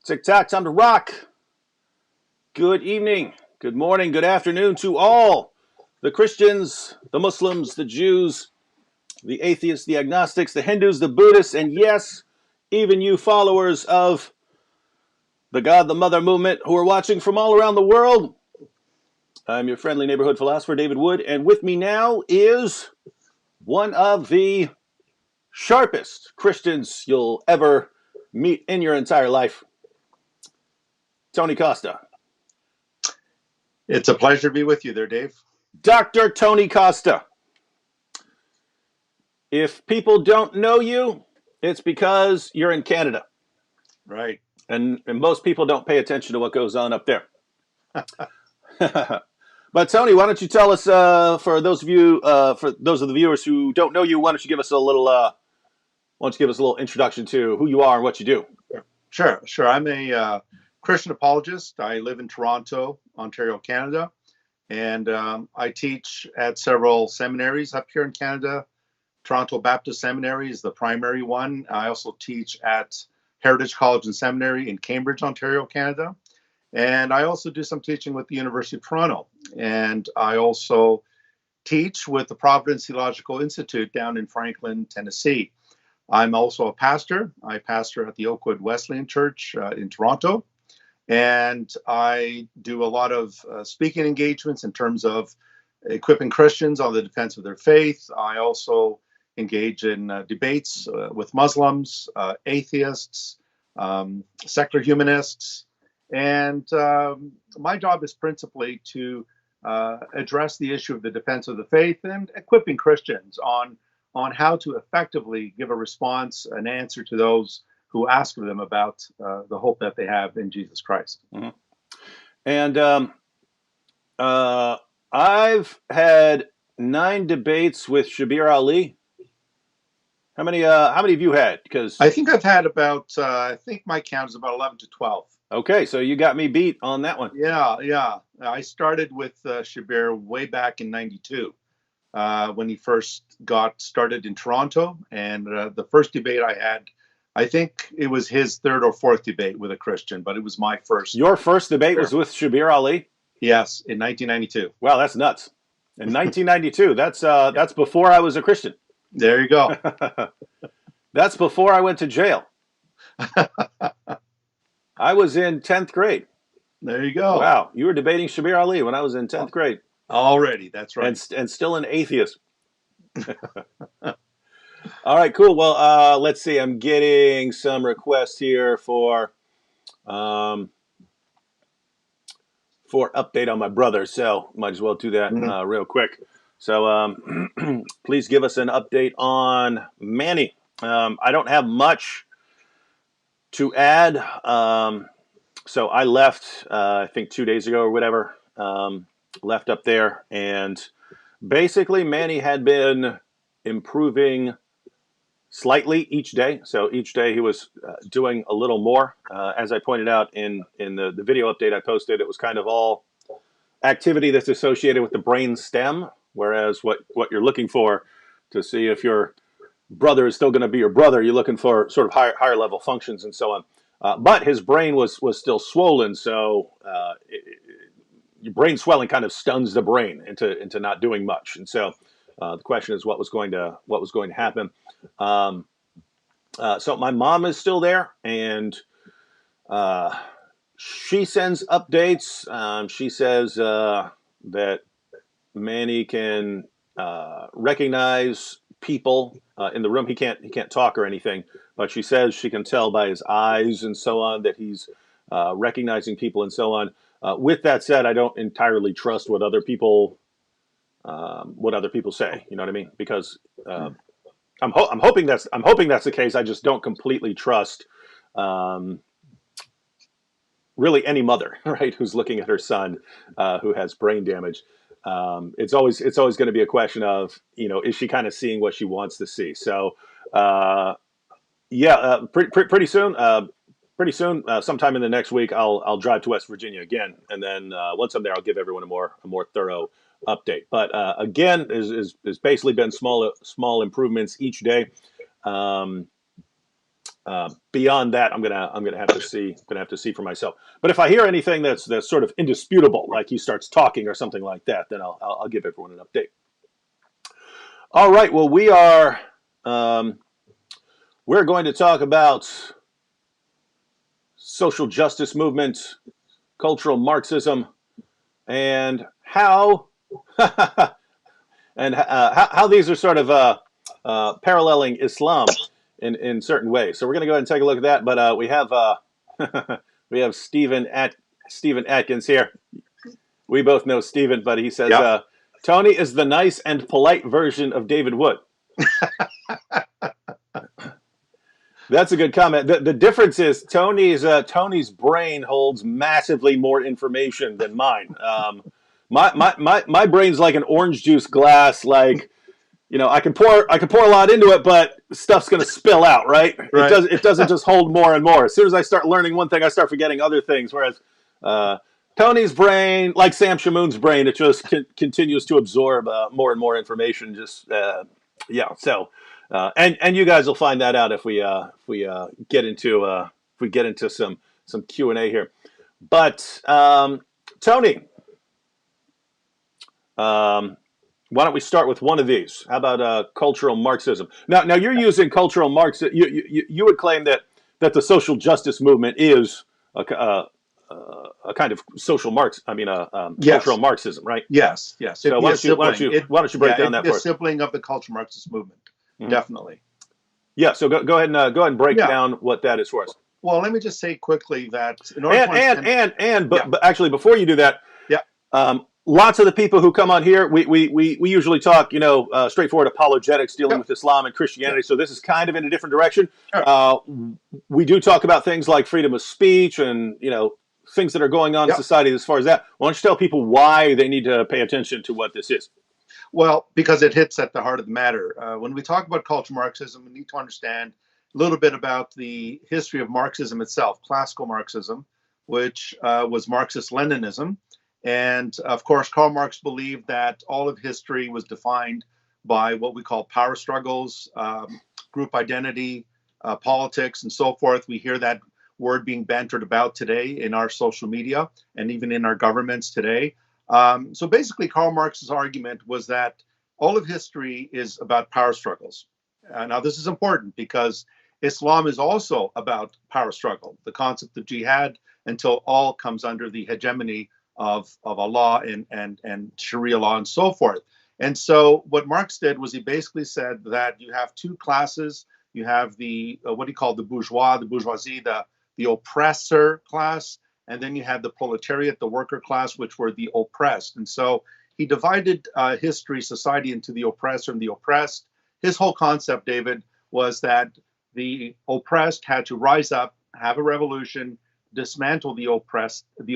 Tic-tac, time to rock. Good evening, good morning, good afternoon to all the Christians, the Muslims, the Jews, the atheists, the agnostics, the Hindus, the Buddhists, and yes, even you followers of the God, the Mother movement who are watching from all around the world. I'm your friendly neighborhood philosopher, David Wood, and with me now is one of the sharpest Christians you'll ever meet in your entire life, Tony Costa. It's a pleasure to be with you there, Dave. Dr. Tony Costa. If people don't know you, it's because you're in Canada. Right. And most people don't pay attention to what goes on up there. But Tony, why don't you tell us, for those of the viewers who don't know you, why don't you give us a little introduction to who you are and what you do? Sure. I'm a Christian apologist. I live in Toronto, Ontario, Canada, and I teach at several seminaries up here in Canada. Toronto Baptist Seminary is the primary one. I also teach at Heritage College and Seminary in Cambridge, Ontario, Canada. And I also do some teaching with the University of Toronto. And I also teach with the Providence Theological Institute down in Franklin, Tennessee. I'm also a pastor. I pastor at the Oakwood Wesleyan Church in Toronto. And I do a lot of speaking engagements in terms of equipping Christians on the defense of their faith. I also engage in debates with Muslims, atheists, secular humanists. And my job is principally to address the issue of the defense of the faith and equipping Christians on how to effectively give a response, an answer to those who ask of them about the hope that they have in Jesus Christ. Mm-hmm. And I've had 9 debates with Shabir Ali. How many have you had? Because I think I've had about, I think my count is about 11 to 12. Okay, so you got me beat on that one. Yeah. I started with Shabir way back in 92 when he first got started in Toronto. And the first debate I had, I think it was his third or fourth debate with a Christian, but it was my first. Your first debate was with Shabir Ali? Yes, in 1992. Wow, that's nuts. In 1992, that's before I was a Christian. There you go. That's before I went to jail. I was in 10th grade. There you go. Wow, you were debating Shabir Ali when I was in 10th grade. Already, that's right. And still an atheist. All right, cool. Well, let's see. I'm getting some requests here for update on my brother, so might as well do that real quick. So please give us an update on Manny. I don't have much to add. So I left, I think 2 days ago or whatever, left up there. And basically Manny had been improving slightly each day. So each day he was doing a little more. As I pointed out in the video update I posted, it was kind of all activity that's associated with the brain stem. Whereas what you're looking for to see if your brother is still going to be your brother, you're looking for sort of higher level functions and so on. But his brain was still swollen, so your brain swelling kind of stuns the brain into not doing much. And so the question is what was going to happen. So my mom is still there, and she sends updates. She says that Manny can recognize people in the room. He can't talk or anything, but she says she can tell by his eyes and so on that he's recognizing people and so on. With that said, I don't entirely trust what other people say. You know what I mean? Because I'm hoping that's the case. I just don't completely trust really any mother, right, who's looking at her son who has brain damage. It's always going to be a question of, is she kind of seeing what she wants to see? So pretty soon, sometime in the next week, I'll drive to West Virginia again, and then once I'm there, I'll give everyone a more thorough update. But again, is basically been small improvements each day. Beyond that, I'm gonna have to see for myself. But if I hear anything that's sort of indisputable, like he starts talking or something like that, then I'll give everyone an update. All right. Well, we're going to talk about social justice movement, cultural Marxism, and how how these are sort of paralleling Islam in certain ways. So we're going to go ahead and take a look at that. But we have we have Stephen Atkins here. We both know Stephen, but he says Yep. Tony is the nice and polite version of David Wood. That's a good comment. The difference is Tony's brain holds massively more information than mine. My brain's like an orange juice glass. Like, you know, I can pour a lot into it, but stuff's going to spill out, right? Right. It doesn't just hold more and more. As soon as I start learning one thing, I start forgetting other things. Whereas Tony's brain, like Sam Shamoon's brain, it just continues to absorb more and more information. Just yeah. So and you guys will find that out if we get into some Q&A here. But Tony, why don't we start with one of these? How about cultural Marxism? Now you're using cultural Marxism. You would claim that the social justice movement is a kind of social cultural Marxism, right? Yes. Yes. So why don't you break down that for us? A sibling of the cultural Marxist movement. Mm-hmm. Definitely. Yeah. So go ahead and break down what that is for us. Well, let me just say quickly that in order but actually before you do that, lots of the people who come on here, we usually talk, straightforward apologetics dealing with Islam and Christianity. So this is kind of in a different direction. Sure. We do talk about things like freedom of speech and, things that are going on in society as far as that. Why don't you tell people why they need to pay attention to what this is? Well, because it hits at the heart of the matter. When we talk about cultural Marxism, we need to understand a little bit about the history of Marxism itself, classical Marxism, which was Marxist-Leninism. And of course, Karl Marx believed that all of history was defined by what we call power struggles, group identity, politics, and so forth. We hear that word being bantered about today in our social media and even in our governments today. So basically, Karl Marx's argument was that all of history is about power struggles. Now, this is important because Islam is also about power struggle, the concept of jihad until all comes under the hegemony of Allah and Sharia law and so forth. And so what Marx did was he basically said that you have two classes. You have the what he called the bourgeoisie, the oppressor class, and then you had the proletariat, the worker class, which were the oppressed. And so he divided history, society into the oppressor and the oppressed. His whole concept, David, was that the oppressed had to rise up, have a revolution, dismantle the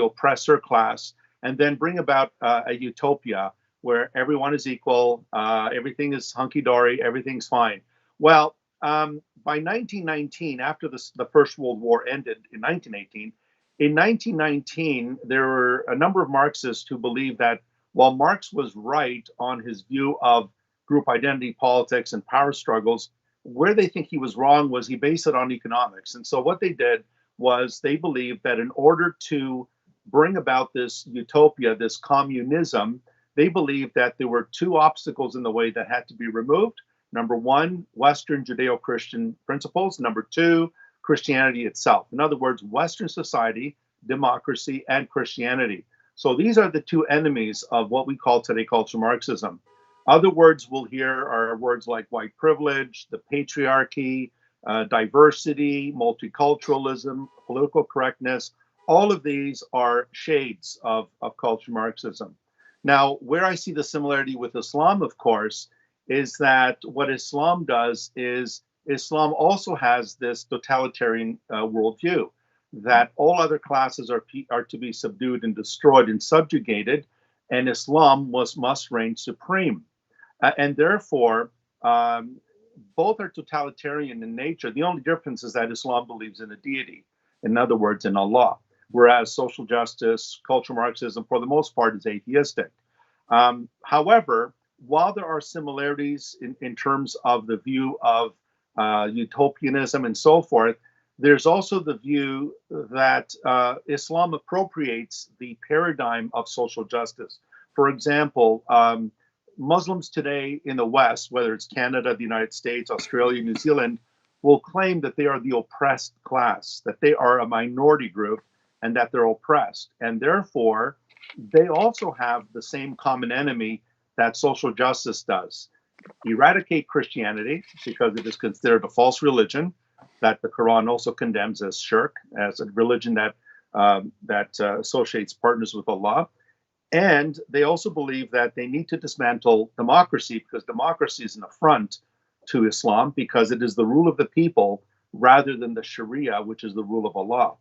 oppressor class, and then bring about a utopia where everyone is equal, everything is hunky-dory, everything's fine. Well, by 1919, after the First World War ended in 1918, in 1919, there were a number of Marxists who believed that while Marx was right on his view of group identity politics and power struggles, where they think he was wrong was he based it on economics. And so what they did was they believed that in order to bring about this utopia, this communism, they believed that there were two obstacles in the way that had to be removed. Number one, Western Judeo-Christian principles. Number two, Christianity itself. In other words, Western society, democracy, and Christianity. So these are the two enemies of what we call today cultural Marxism. Other words we'll hear are words like white privilege, the patriarchy, diversity, multiculturalism, political correctness. All of these are shades of cultural Marxism. Now, where I see the similarity with Islam, of course, is that what Islam does is Islam also has this totalitarian worldview that all other classes are to be subdued and destroyed and subjugated, and Islam must reign supreme. And therefore, both are totalitarian in nature. The only difference is that Islam believes in a deity, in other words, in Allah, whereas social justice, cultural Marxism, for the most part, is atheistic. However, while there are similarities in terms of the view of utopianism and so forth, There's also the view that Islam appropriates the paradigm of social justice. For example, Muslims today in the West, whether it's Canada, the United States, Australia, New Zealand, will claim that they are the oppressed class, that they are a minority group, and that they're oppressed. And therefore, they also have the same common enemy that social justice does. Eradicate Christianity because it is considered a false religion that the Quran also condemns as shirk, as a religion that associates partners with Allah. And they also believe that they need to dismantle democracy because democracy is an affront to Islam because it is the rule of the people rather than the Sharia, which is the rule of Allah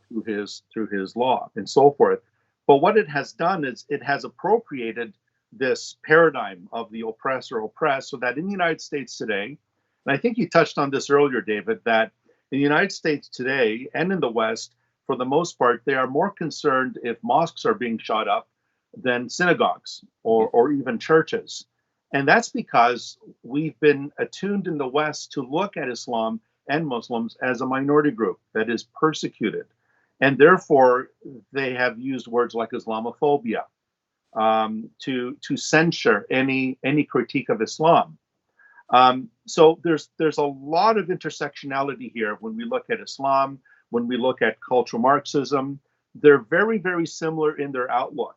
through his law and so forth. But what it has done is it has appropriated this paradigm of the oppressor oppressed, so that in the United States today, and I think you touched on this earlier, David, that in the United States today and in the West, for the most part, they are more concerned if mosques are being shot up than synagogues or even churches. And that's because we've been attuned in the West to look at Islam and Muslims as a minority group that is persecuted. And therefore, they have used words like Islamophobia to censure any critique of Islam. So there's a lot of intersectionality here when we look at Islam, when we look at cultural Marxism. They're very, very similar in their outlook.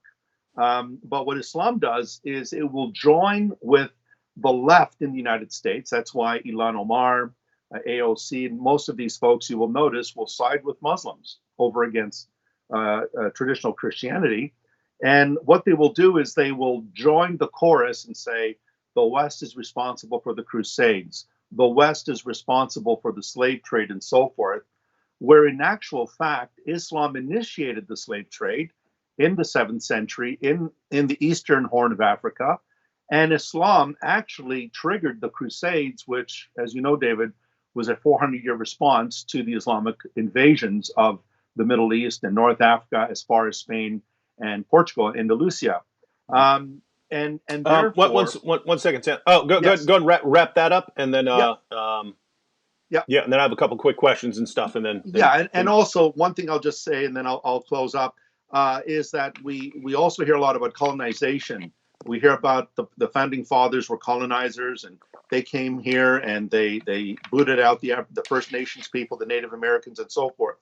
But what Islam does is it will join with the left in the United States. That's why Ilhan Omar, AOC, and most of these folks you will notice will side with Muslims over against traditional Christianity. And what they will do is they will join the chorus and say, the West is responsible for the Crusades. The West is responsible for the slave trade and so forth, where in actual fact, Islam initiated the slave trade in the 7th century in the Eastern Horn of Africa. And Islam actually triggered the Crusades, which, as you know, David, was a 400-year response to the Islamic invasions of the Middle East and North Africa as far as Spain and Portugal, Andalusia. And therefore, one second, Sam. Oh, go yes. ahead and wrap that up, and then Yeah. and then I have a couple quick questions and stuff, and then and also one thing I'll just say, and then I'll close up, is that we also hear a lot about colonization. We hear about the founding fathers were colonizers, and they came here and they booted out the First Nations people, the Native Americans, and so forth.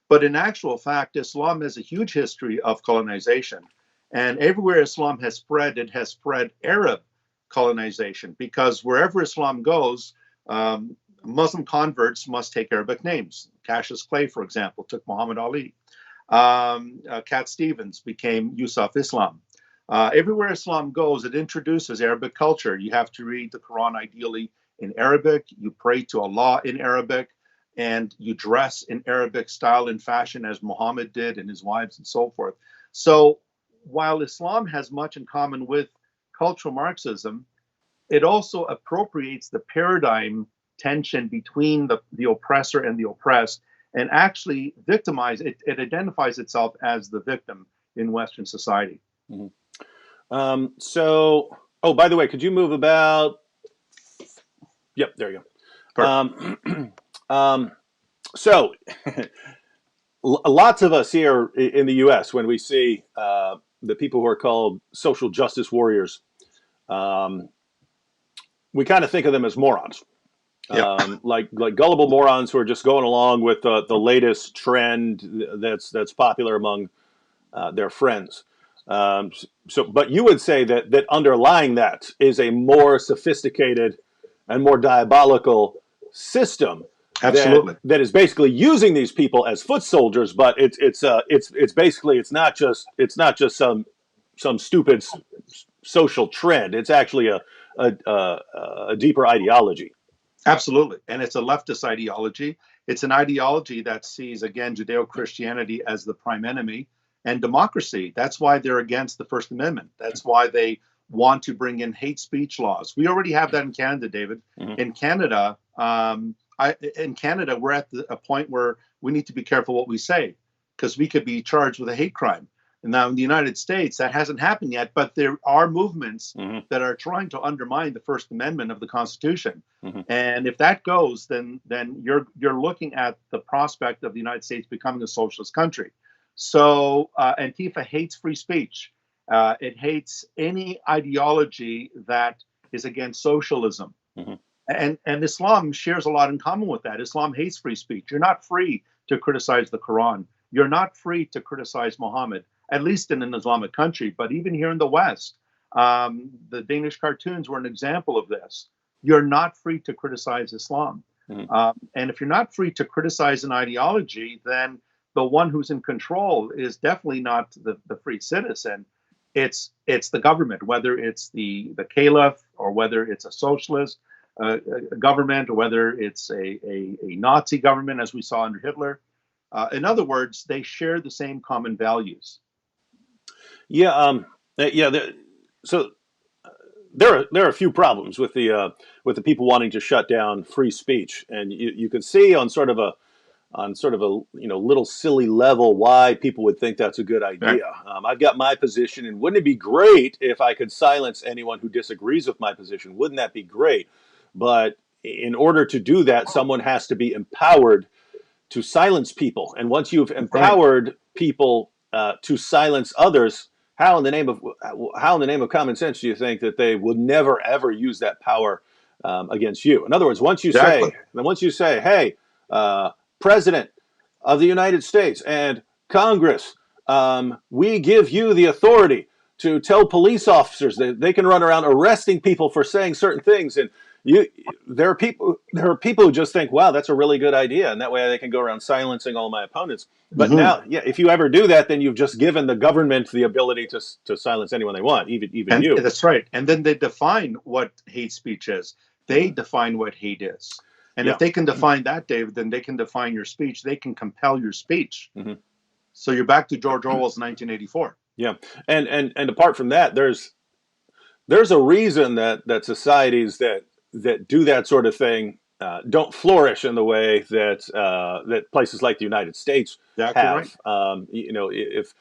But in actual fact, Islam has a huge history of colonization. And everywhere Islam has spread, it has spread Arab colonization, because wherever Islam goes, Muslim converts must take Arabic names. Cassius Clay, for example, took Muhammad Ali. Cat Stevens became Yusuf Islam. Everywhere Islam goes, it introduces Arabic culture. You have to read the Quran ideally in Arabic. You pray to Allah in Arabic, and you dress in Arabic style and fashion as Muhammad did and his wives and so forth. So while Islam has much in common with cultural Marxism, it also appropriates the paradigm tension between the oppressor and the oppressed, and actually it identifies itself as the victim in Western society. Mm-hmm. So, by the way, could you move about? Yep, there you go. So, lots of us here in the U.S., when we see the people who are called social justice warriors, we kind of think of them as morons. Like gullible morons who are just going along with the latest trend that's popular among their friends. But you would say that underlying that is a more sophisticated and more diabolical system. Absolutely. That is basically using these people as foot soldiers, but it's basically it's not just some stupid social trend. It's actually a deeper ideology. Absolutely. And it's a leftist ideology. It's an ideology that sees, again, Judeo-Christianity as the prime enemy, and democracy. That's why they're against the First Amendment. That's why they want to bring in hate speech laws. We already have that in Canada, David. Mm-hmm. In Canada, we're at a point where we need to be careful what we say, because we could be charged with a hate crime. Now, in the United States, that hasn't happened yet, but there are movements Hmm. that are trying to undermine the First Amendment of the Constitution. Hmm. And if that goes, then you're looking at the prospect of the United States becoming a socialist country. So Antifa hates free speech. It hates any ideology that is against socialism. Hmm. And Islam shares a lot in common with that. Islam hates free speech. You're not free to criticize the Quran. You're not free to criticize Muhammad, at least in an Islamic country. But even here in the West, the Danish cartoons were an example of this. You're not free to criticize Islam. Hmm. And if you're not free to criticize an ideology, then the one who's in control is definitely not the free citizen. It's the government, whether it's the caliph or whether it's a socialist government or whether it's a Nazi government, as we saw under Hitler. In other words, they share the same common values. Yeah. Yeah. So there are a few problems with the people wanting to shut down free speech, and you can see on sort of a little silly level why people would think that's a good Right. idea. I've got my position, and wouldn't it be great if I could silence anyone who disagrees with my position? Wouldn't that be great? But in order to do that, someone has to be empowered to silence people. And once you've Right. empowered people to silence others, how in the name of common sense do you think that they would never ever use that power against you? In other words, Exactly. once you say, hey, President of the United States and Congress, we give you the authority to tell police officers that they can run around arresting people for saying certain things, and you there are people who just think, wow, that's a really good idea, and that way they can go around silencing all my opponents. But Hmm. now, yeah, if you ever do that, then you've just given the government the ability to silence anyone they want, even And you. that's right. And then they define what hate speech is. They Mhm. define what hate is. And if Yeah. they can define that, David, then they can define your speech. They can compel your speech. Hmm. So you're back to George Orwell's 1984. Yeah. And apart from that, there's a reason that societies that do that sort of thing don't flourish in the way that places like the United States Exactly right. have.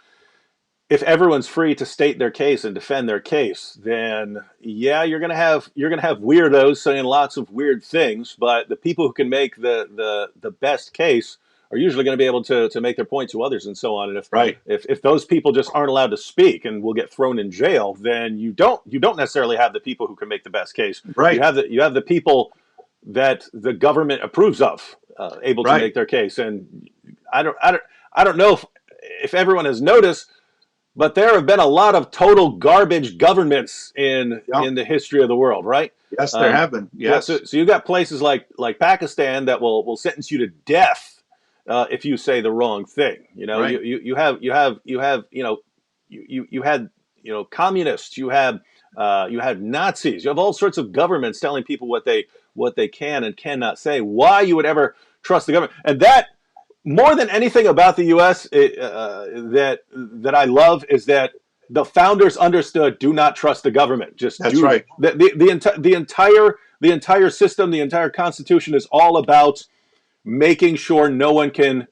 If everyone's free to state their case and defend their case, then yeah, you're gonna have weirdos saying lots of weird things, but the people who can make the best case are usually going to be able to make their point to others and so on. And Right. if those people just aren't allowed to speak and will get thrown in jail, then you don't necessarily have the people who can make the best case. Right. You have the people that the government approves of able to Right. make their case. And I don't know if everyone has noticed, but there have been a lot of total garbage governments Yeah. in the history of the world, right? Yes, there have been. Yeah, so Yes. you got places like Pakistan that will sentence you to death if you say the wrong thing. You know, Right. you had communists, you had Nazis, you have all sorts of governments telling people what they can and cannot say. Why you would ever trust the government? And that, more than anything about the U.S. That I love, is that the founders understood: do not trust the government. Just That's do right. the entire system, the entire Constitution is all about making sure no one can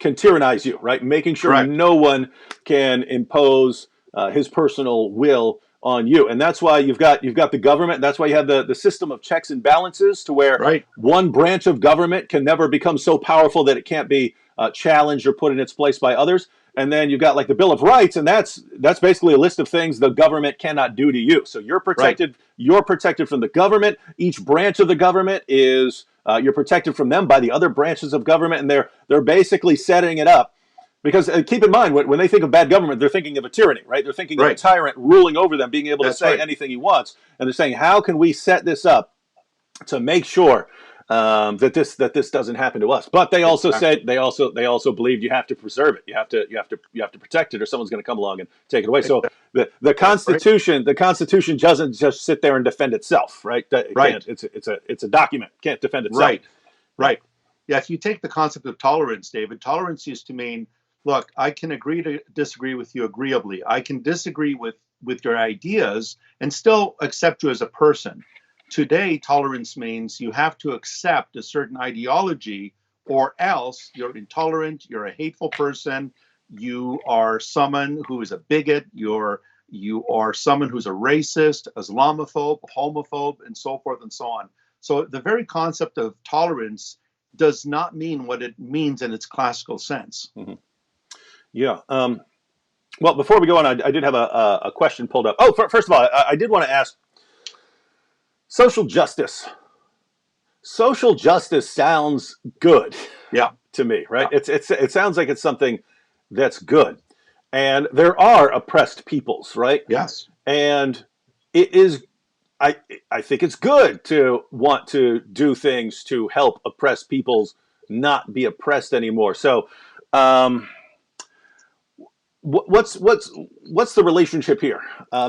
tyrannize you, right? Making sure Correct. no one can impose his personal will on you, and that's why you've got the government. That's why you have the system of checks and balances, to where Right. one branch of government can never become so powerful that it can't be challenged or put in its place by others. And then you've got like the Bill of Rights, and that's basically a list of things the government cannot do to you. So you're Right. protected. You're protected from the government. Each branch of the government is you're protected from them by the other branches of government, and they're basically setting it up. Because keep in mind, when they think of bad government, they're thinking of a tyranny, right? They're thinking of a Right. tyrant ruling over them, being able to That's say right. anything he wants, and they're saying, how can we set this up to make sure that this doesn't happen to us? But they also Exactly. said they also believed you have to preserve it, you have to protect it, or someone's going to come along and take it away. So Exactly. the That's right. Constitution doesn't just sit there and defend itself, right? It Right. can't. It's a document. It can't defend itself. Right. Right. Yeah. If you take the concept of tolerance, David, tolerance used to mean, look, I can agree to disagree with you agreeably. I can disagree with your ideas and still accept you as a person. Today, tolerance means you have to accept a certain ideology, or else you're intolerant, you're a hateful person, you are someone who is a bigot, you are someone who's a racist, Islamophobe, homophobe, and so forth and so on. So the very concept of tolerance does not mean what it means in its classical sense. Mm-hmm. Yeah. Well, before we go on, I did have a question pulled up. Oh, first of all, I did want to ask, social justice. Social justice sounds good, Yeah, to me, right? yeah. It sounds like it's something that's good, and there are oppressed peoples, right? Yes. And it is. I think it's good to want to do things to help oppressed peoples not be oppressed anymore. So, um, what's the relationship here?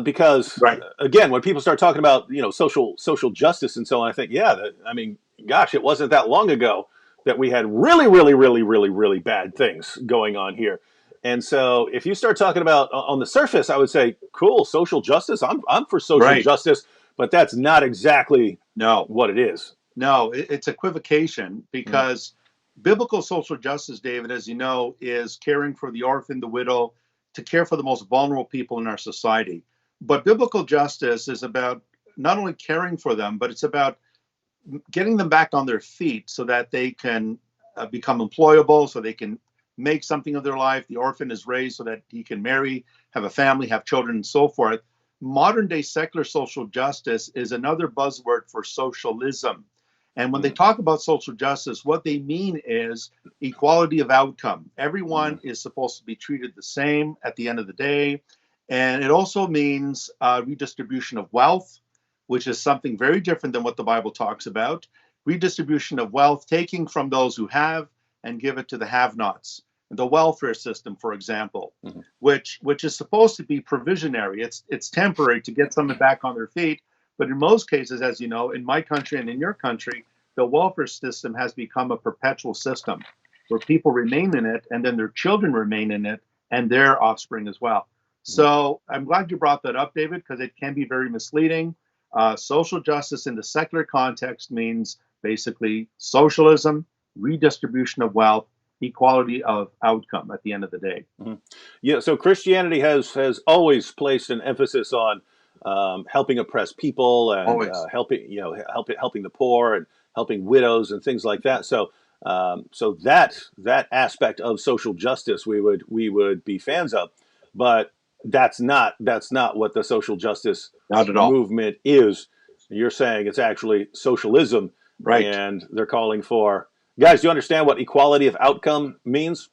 Because Right. again, when people start talking about social justice and so on, I think I mean, gosh, it wasn't that long ago that we had really bad things going on here. And so, if you start talking about on the surface, I would say, cool, social justice. I'm for social Right. justice, but that's not exactly No. what it is. No, it's equivocation because biblical social justice, David, as you know, is caring for the orphan, the widow, to care for the most vulnerable people in our society. But biblical justice is about not only caring for them, but it's about getting them back on their feet so that they can become employable, so they can make something of their life. The orphan is raised so that he can marry, have a family, have children, and so forth. Modern day secular social justice is another buzzword for socialism. And when they talk about social justice, what they mean is equality of outcome. Everyone is supposed to be treated the same at the end of the day. And it also means redistribution of wealth, which is something very different than what the Bible talks about. Redistribution of wealth, taking from those who have and give it to the have-nots. The welfare system, for example, which is supposed to be provisionary. It's temporary to get someone back on their feet. But in most cases, as you know, in my country and in your country, the welfare system has become a perpetual system where people remain in it and then their children remain in it and their offspring as well. So I'm glad you brought that up, David, because it can be very misleading. Social justice in the secular context means basically socialism, redistribution of wealth, equality of outcome at the end of the day. Yeah. So Christianity has always placed an emphasis on helping oppressed people and Always. helping the poor and helping widows and things like that. So so that aspect of social justice we would be fans of, but that's not what the social justice Not at all. movement is. You're saying it's actually socialism, Right. and they're calling for, guys. Do you understand what equality of outcome means?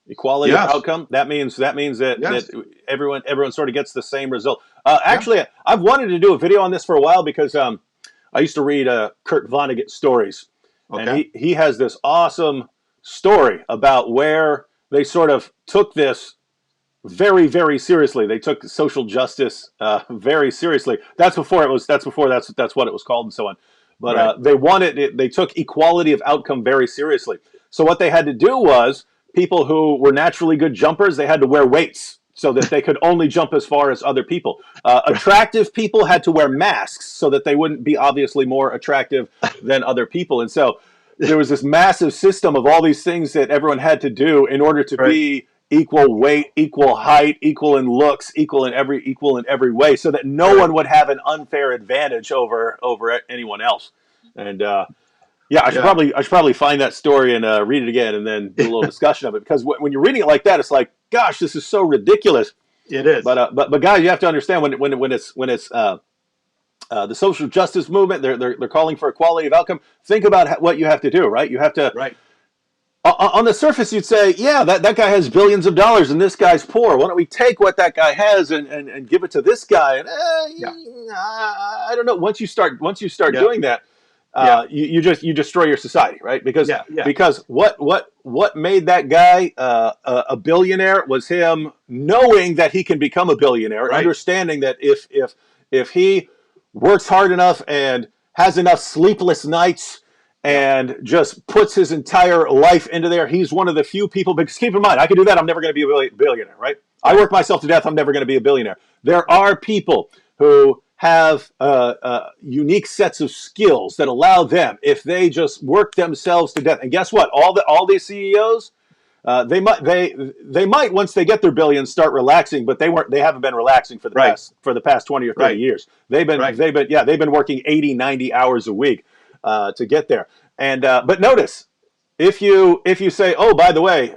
Equality Yes. of outcome. That means that Yes. that everyone sort of gets the same result. Actually, I've wanted to do a video on this for a while because I used to read Kurt Vonnegut stories, and Okay. he has this awesome story about where they sort of took this very seriously. They took social justice very seriously. That's what it was called and so on. But Right. they took equality of outcome very seriously. So what they had to do was, people who were naturally good jumpers, they had to wear weights so that they could only jump as far as other people. Attractive people had to wear masks so that they wouldn't be obviously more attractive than other people. And so there was this massive system of all these things that everyone had to do in order to Right. be equal weight, equal height, equal in looks, equal in every way, so that no one would have an unfair advantage over anyone else. And yeah, I should probably find that story and read it again, and then do a little discussion of it. Because when you're reading it like that, it's like, gosh, this is so ridiculous. It is. But guys, you have to understand when it's the social justice movement, they're calling for equality of outcome. Think about what you have to do, right? You have to. Right. On the surface, you'd say, yeah, that guy has billions of dollars and this guy's poor. Why don't we take what that guy has and give it to this guy? And I don't know. Once you start doing that, you destroy your society, right? Because what made that guy a billionaire was him knowing that he can become a billionaire, understanding that if he works hard enough and has enough sleepless nights and just puts his entire life into there, he's one of the few people. Because keep in mind, I can do that. I'm never going to be a billionaire, right? I work myself to death. I'm never going to be a billionaire. There are people who have unique sets of skills that allow them, if they just work themselves to death. And guess what? All these CEOs, They might once they get their billions start relaxing, but they haven't been relaxing for Right. the past 20 or 30 Right. years. They've been working 80, 90 hours a week to get there. And but notice, if you say, oh, by the way,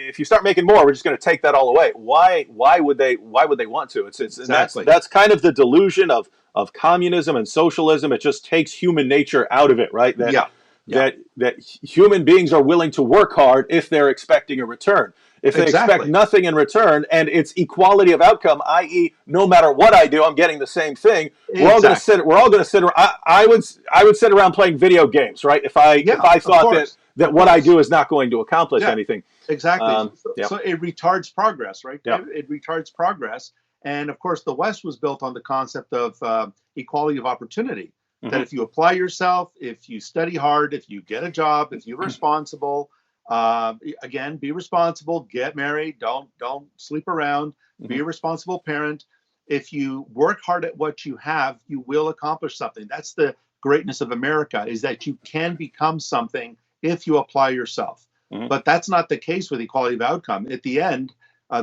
if you start making more, we're just going to take that all away. Why would they want to? And Exactly. that's kind of the delusion of communism and socialism. It just takes human nature out of it, right? Yeah. Yeah. That human beings are willing to work hard if they're expecting a return. If they expect Exactly. nothing in return, and it's equality of outcome, i.e., no matter what I do, I'm getting the same thing. We're all going to sit. We're all going to sit around. I would sit around playing video games, right? If I Of thought course. that Of what I course. do is not going to accomplish Yeah. anything. Exactly. Yeah. So it retards progress, right? Yeah. It retards progress. And of course, the West was built on the concept of equality of opportunity. That if you apply yourself, if you study hard, if you get a job, if you're responsible, again, be responsible, get married, don't sleep around, be a responsible parent. If you work hard at what you have, you will accomplish something. That's the greatness of America, is that you can become something if you apply yourself. But that's not the case with equality of outcome. At the end,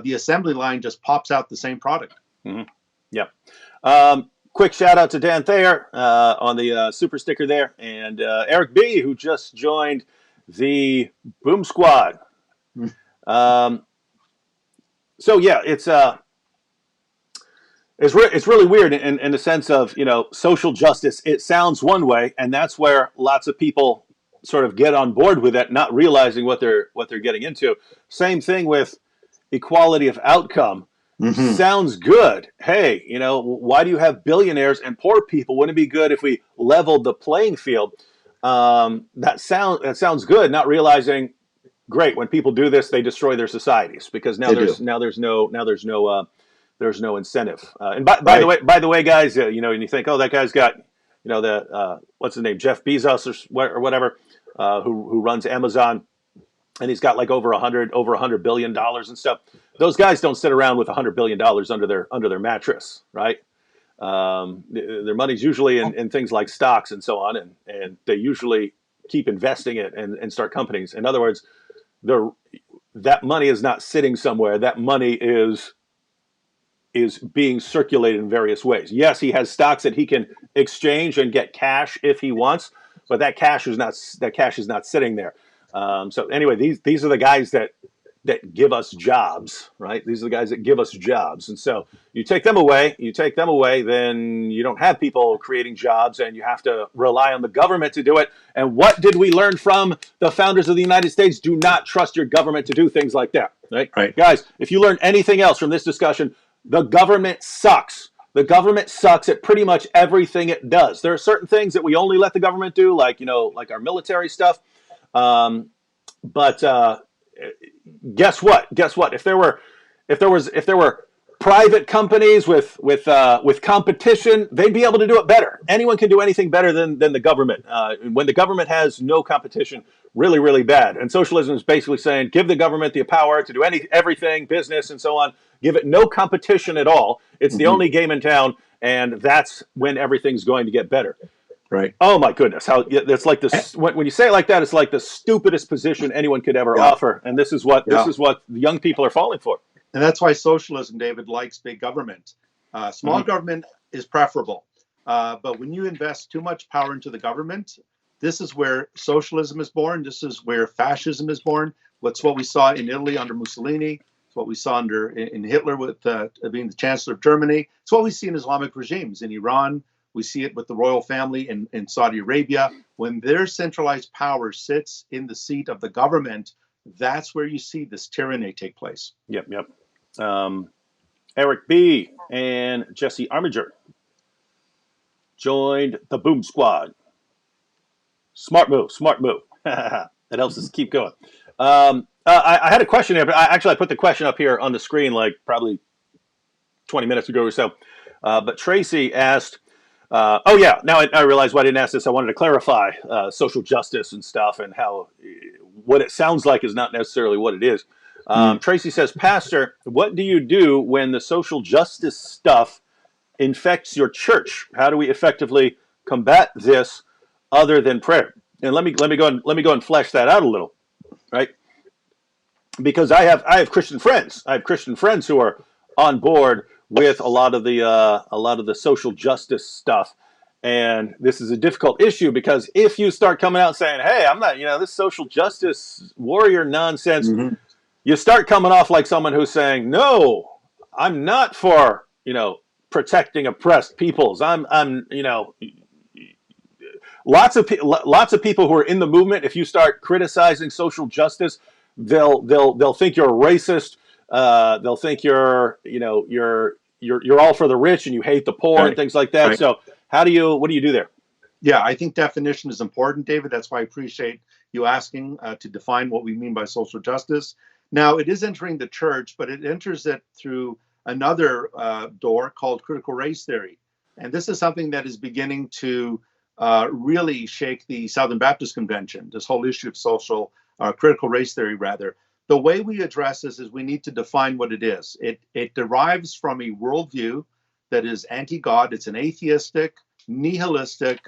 the assembly line just pops out the same product. Yeah. Quick shout out to Dan Thayer on the super sticker there, and Eric B, who just joined the Boom Squad. So yeah, it's really weird in the sense of, social justice. It sounds one way, and that's where lots of people sort of get on board with it, not realizing what they're getting into. Same thing with equality of outcome. Sounds good. Hey, why do you have billionaires and poor people? Wouldn't it be good if we leveled the playing field? That sounds good. Not realizing, great, when people do this, they destroy their societies, because there's no incentive. And by the way, guys, and you think, oh, that guy's got, the what's his name, Jeff Bezos or whatever, who runs Amazon, and he's got like over $100 billion and stuff. Those guys don't sit around with $100 billion under their mattress, right? Their money's usually in things like stocks and so on, and they usually keep investing it and start companies. In other words, that money is not sitting somewhere. That money is being circulated in various ways. Yes, he has stocks that he can exchange and get cash if he wants, but that cash is not sitting there. So anyway, these are the guys that give us jobs, right? These are the guys that give us jobs. And so you take them away, then you don't have people creating jobs, and you have to rely on the government to do it. And what did we learn from the founders of the United States? Do not trust your government to do things like that, right? Guys, if you learn anything else from this discussion, the government sucks. The government sucks at pretty much everything it does. There are certain things that we only let the government do, like our military stuff. But guess what? If there were private companies with competition, they'd be able to do it better. Anyone can do anything better than the government. When the government has no competition, really, really bad. And socialism is basically saying, give the government the power to do everything, business and so on. Give it no competition at all. It's the only game in town, and that's when everything's going to get better. Right. Oh my goodness! How it's like this when you say it like that, it's like the stupidest position anyone could ever offer, and this is what the young people are falling for. And that's why socialism, David, likes big government. Small government is preferable, but when you invest too much power into the government, this is where socialism is born. This is where fascism is born. What's what we saw in Italy under Mussolini. It's what we saw in Hitler with being the Chancellor of Germany. It's what we see in Islamic regimes in Iran. We see it with the royal family in Saudi Arabia. When their centralized power sits in the seat of the government, that's where you see this tyranny take place. Yep. Eric B. and Jesse Armiger joined the Boom Squad. Smart move. That helps us keep going. I had a question here, but I put the question up here on the screen like probably 20 minutes ago or so. But Tracy asked, now I realize why I didn't ask this. I wanted to clarify social justice and stuff, and how what it sounds like is not necessarily what it is. Tracy says, Pastor, what do you do when the social justice stuff infects your church? How do we effectively combat this other than prayer? And let me go and flesh that out a little, right? because I have Christian friends. I have Christian friends who are on board with a lot of the social justice stuff. And this is a difficult issue because if you start coming out saying, "Hey, I'm not, this social justice warrior nonsense," Hmm. you start coming off like someone who's saying, "No, I'm not for, protecting oppressed peoples. I'm, lots of people who are in the movement. If you start criticizing social justice, they'll think you're a racist. They'll think you're all for the rich and you hate the poor and Right. things like that. Right. So what do you do there? Yeah, I think definition is important, David. That's why I appreciate you asking to define what we mean by social justice. Now, it is entering the church, but it enters it through another door called critical race theory. And this is something that is beginning to really shake the Southern Baptist Convention, this whole issue of critical race theory, rather. The way we address this is we need to define what it is. It derives from a worldview that is anti God, it's an atheistic, nihilistic,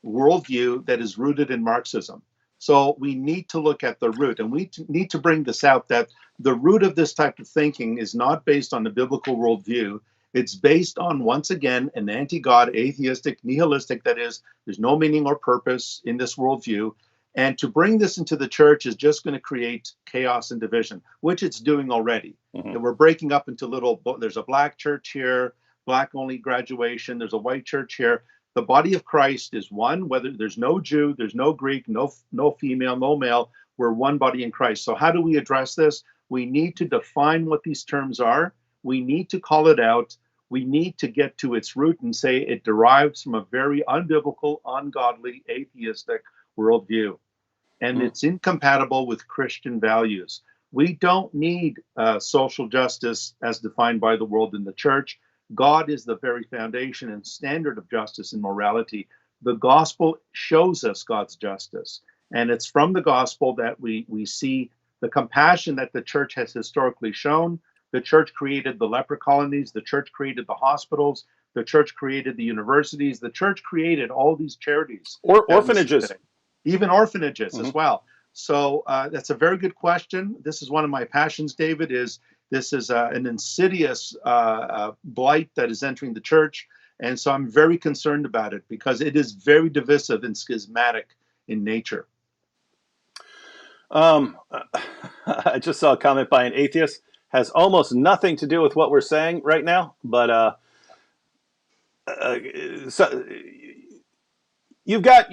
worldview that is rooted in Marxism. So we need to look at the root, and we need to bring this out that the root of this type of thinking is not based on the biblical worldview. It's based on, once again, an anti God, atheistic, nihilistic, that is, there's no meaning or purpose in this worldview. And to bring this into the church is just going to create chaos and division, which it's doing already. Mm-hmm. And we're breaking up into there's a black church here, black only graduation, there's a white church here. The body of Christ is one, whether there's no Jew, there's no Greek, no female, no male. We're one body in Christ. So how do we address this? We need to define what these terms are. We need to call it out. We need to get to its root and say it derives from a very unbiblical, ungodly, atheistic worldview. And it's incompatible with Christian values. We don't need social justice as defined by the world in the church. God is the very foundation and standard of justice and morality. The gospel shows us God's justice. And it's from the gospel that we see the compassion that the church has historically shown. The church created the leper colonies. The church created the hospitals. The church created the universities. The church created all these charities. Or orphanages. Even orphanages Mm-hmm. as well. So that's a very good question. This is one of my passions, David, this is an insidious blight that is entering the church. And so I'm very concerned about it because it is very divisive and schismatic in nature. I just saw a comment by an atheist. Has almost nothing to do with what we're saying right now, but so you've got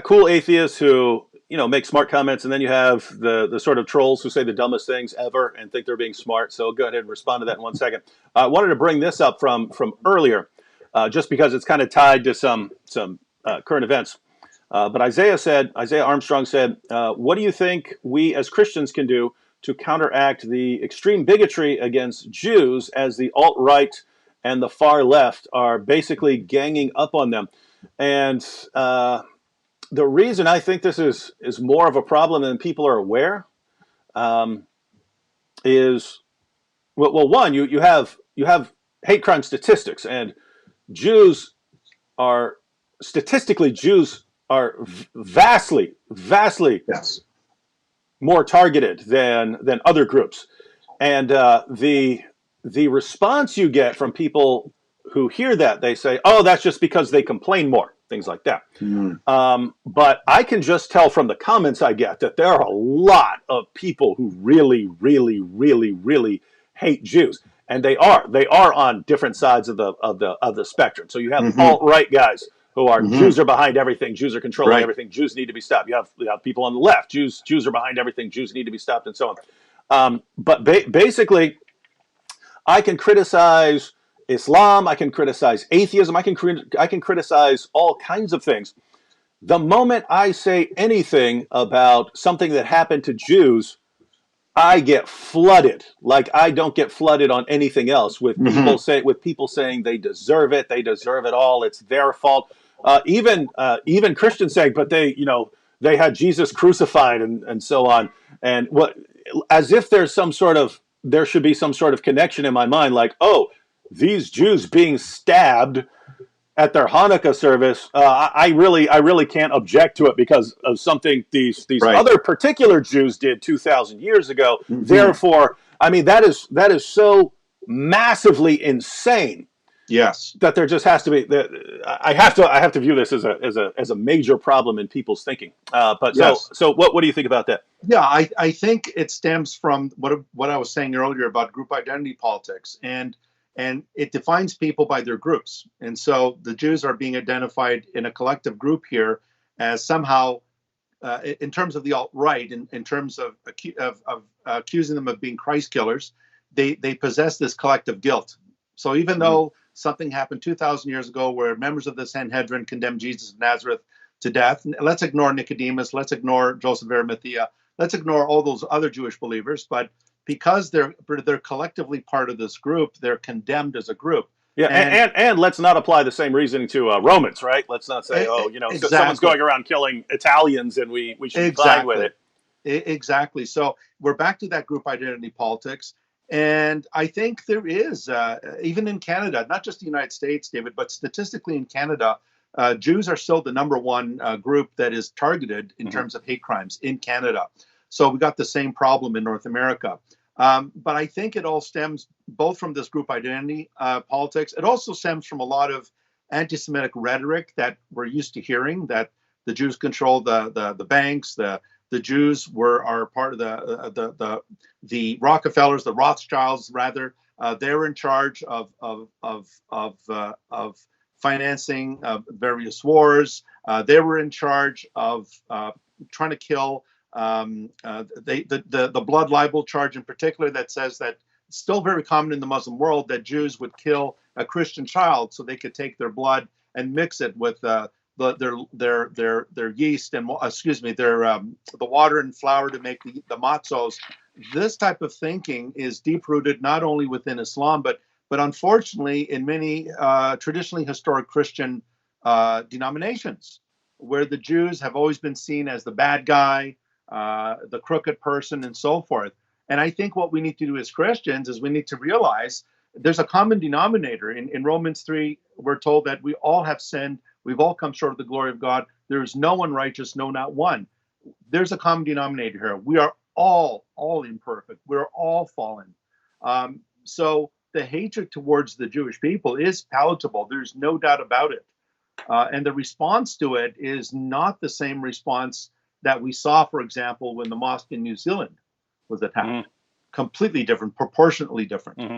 cool atheists who make smart comments, and then you have the sort of trolls who say the dumbest things ever and think they're being smart. So go ahead and respond to that in 1 second. I wanted to bring this up from earlier, just because it's kind of tied to some current events. But Isaiah Armstrong said, "What do you think we as Christians can do to counteract the extreme bigotry against Jews as the alt-right and the far left are basically ganging up on them?" And the reason I think this is more of a problem than people are aware is, well, one, you have hate crime statistics, and Jews are vastly Yes. more targeted than other groups, and the response you get from people who hear that, they say, "Oh, that's just because they complain more," things like that. But I can just tell from the comments I get that there are a lot of people who really, really, really, really hate Jews, and they are on different sides of the spectrum. So you have alt-right guys who are Jews are behind everything, Jews are controlling everything, Jews need to be stopped. You have people on the left, Jews are behind everything, Jews need to be stopped, and so on. But basically, I can criticize Islam, I can criticize atheism, I can criticize all kinds of things. The moment I say anything about something that happened to Jews, I get flooded. Like I don't get flooded on anything else with people saying they deserve it all, it's their fault. Even Christians saying, but they had Jesus crucified and so on, and what, as if there should be some sort of connection in my mind, like, oh, these Jews being stabbed at their Hanukkah service, I really can't object to it because of something these Right. other particular Jews did 2,000 years ago. Hmm. Therefore, I mean that is so massively insane Yes. that there just has to be that I have to view this as a major problem in people's thinking. But so Yes. so what do you think about that? Yeah, I think it stems from what I was saying earlier about group identity politics, and it defines people by their groups. And so the Jews are being identified in a collective group here as somehow, in terms of the alt-right, in terms of accusing them of being Christ killers, they possess this collective guilt. So even Mm-hmm. though something happened 2,000 years ago where members of the Sanhedrin condemned Jesus of Nazareth to death, let's ignore Nicodemus, let's ignore Joseph of Arimathea, let's ignore all those other Jewish believers, but because they're collectively part of this group, they're condemned as a group. Yeah, And and let's not apply the same reasoning to Romans, right? Let's not say, oh, someone's exactly, going around killing Italians, and we should be fine with exactly, it. exactly. So we're back to that group identity politics. And I think there is, even in Canada, not just the United States, David, but statistically in Canada, Jews are still the number one group that is targeted in Mm-hmm. terms of hate crimes in Canada. So we got the same problem in North America. But I think it all stems both from this group identity politics. It also stems from a lot of anti-Semitic rhetoric that we're used to hearing, that the Jews control the banks, the Jews are part of the Rockefellers, the Rothschilds rather. They're in charge of financing various wars. They were in charge of trying to kill the blood libel charge in particular, that says that it's still very common in the Muslim world that Jews would kill a Christian child so they could take their blood and mix it with their yeast and the water and flour to make the matzos. This type of thinking is deep rooted not only within Islam, but unfortunately in many traditionally historic Christian denominations, where the Jews have always been seen as the bad guy, the crooked person, and so forth. And I think what we need to do as Christians is we need to realize there's a common denominator. In Romans 3, we're told that we all have sinned. We've all come short of the glory of God. There is no one righteous, no, not one. There's a common denominator here. We are all imperfect. We're all fallen. So the hatred towards the Jewish people is palatable. There's no doubt about it. And the response to it is not the same response that we saw, for example, when the mosque in New Zealand was attacked. Mm-hmm. Completely different, proportionately different. Mm-hmm.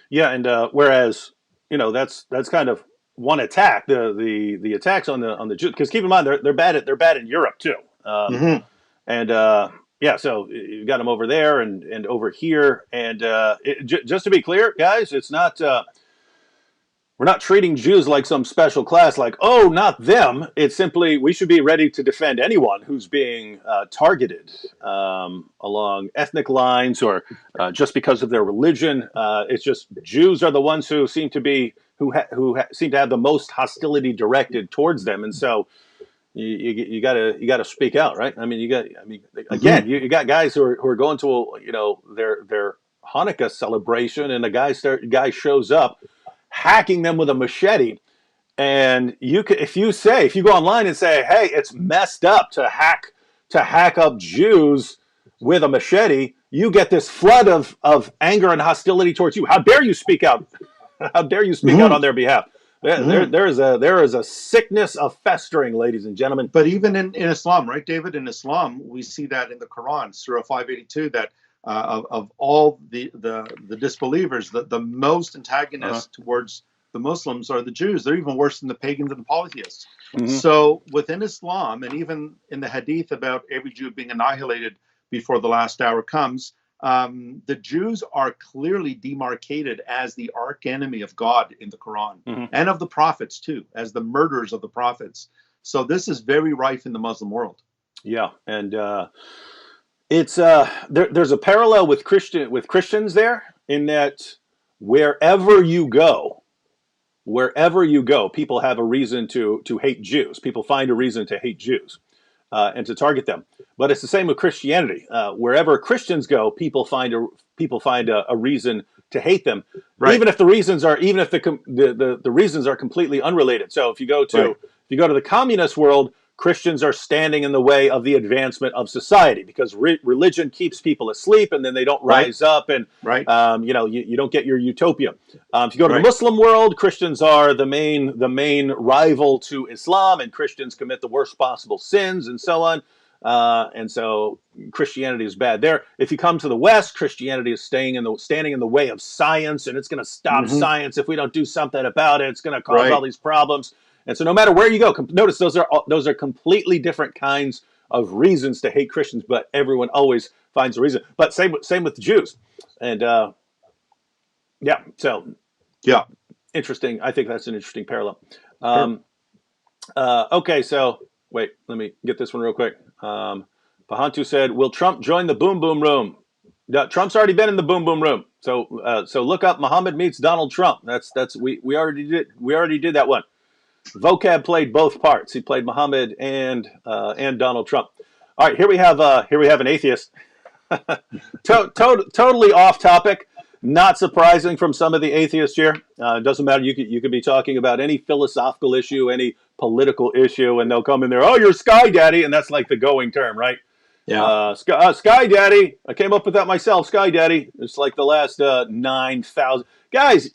Yeah, and whereas that's kind of one attack. The attacks on the Jews, because keep in mind they're bad in Europe too. Mm-hmm. And yeah, so you got them over there and over here. And just to be clear, guys, it's not. We're not treating Jews like some special class, like, oh, not them. It's simply we should be ready to defend anyone who's being targeted along ethnic lines or just because of their religion. It's just Jews are the ones who seem to be seem to have the most hostility directed towards them, and so you gotta speak out, right? I mean, Mm-hmm. again, you got guys who are going to their Hanukkah celebration, and a guy shows up hacking them with a machete. And if you go online and say, hey, it's messed up to hack up Jews with a machete, you get this flood of anger and hostility towards you. How dare you speak out? How dare you speak out Mm-hmm. on their behalf? Mm-hmm. There is a sickness of festering, ladies and gentlemen. But even in Islam, right, David? In Islam, we see that in the Quran, Surah 582, that of all the disbelievers, the most Uh-huh. antagonists towards the Muslims are the Jews. They're even worse than the pagans and the polytheists. Mm-hmm. So within Islam, and even in the Hadith about every Jew being annihilated before the last hour comes, the Jews are clearly demarcated as the arch enemy of God in the Quran, Mm-hmm. and of the prophets too, as the murderers of the prophets. So this is very rife in the Muslim world. Yeah, and it's there's a parallel with Christians there in that wherever you go, people have a reason to hate Jews. People find a reason to hate Jews and to target them. But it's the same with Christianity. Wherever Christians go, people find a reason to hate them, Right. even if the reasons are the reasons are completely unrelated. So if you go to the communist world, Christians are standing in the way of the advancement of society because religion keeps people asleep, and then they don't rise up, and you don't get your utopia. If you go to the Muslim world, Christians are the main rival to Islam, and Christians commit the worst possible sins, and so on. And so Christianity is bad there. If you come to the West, Christianity is standing in the way of science, and it's going to stop science if we don't do something about it. It's going to cause all these problems. And so no matter where you go, notice those are completely different kinds of reasons to hate Christians, but everyone always finds a reason. But same with the Jews. And interesting. I think that's an interesting parallel. Okay, so wait, let me get this one real quick. Pahantu said, "Will Trump join the Boom Boom Room?" Trump's already been in the Boom Boom Room. So look up Muhammad meets Donald Trump. We already did that one. Vocab played both parts. He played Muhammad and Donald Trump. All right, here we have an atheist. Totally off topic. Not surprising from some of the atheists here. It doesn't matter. You could be talking about any philosophical issue, any political issue, and they'll come in there. Oh, you're Sky Daddy, and that's like the going term, right? Yeah. Sky Daddy. I came up with that myself. Sky Daddy. It's like the last 9,000 guys.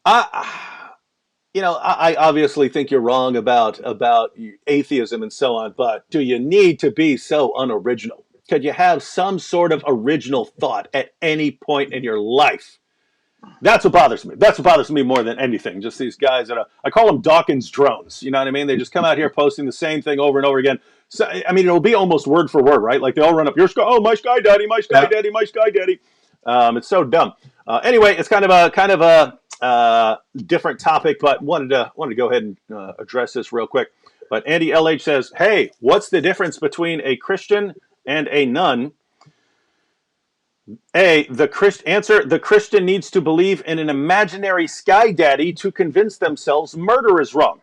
I obviously think you're wrong about atheism and so on, but do you need to be so unoriginal? Could you have some sort of original thought at any point in your life? That's what bothers me. That's what bothers me more than anything. Just these guys I call them Dawkins drones. You know what I mean? They just come out here posting the same thing over and over again. So, I mean, it'll be almost word for word, right? Like they all run up, my Sky Daddy, my Sky Daddy, my Sky Daddy. It's so dumb. Anyway, it's kind of a different topic, but wanted to go ahead and address this real quick. But Andy LH says, "Hey, what's the difference between a Christian and a nun?" The Christian needs to believe in an imaginary Sky Daddy to convince themselves murder is wrong.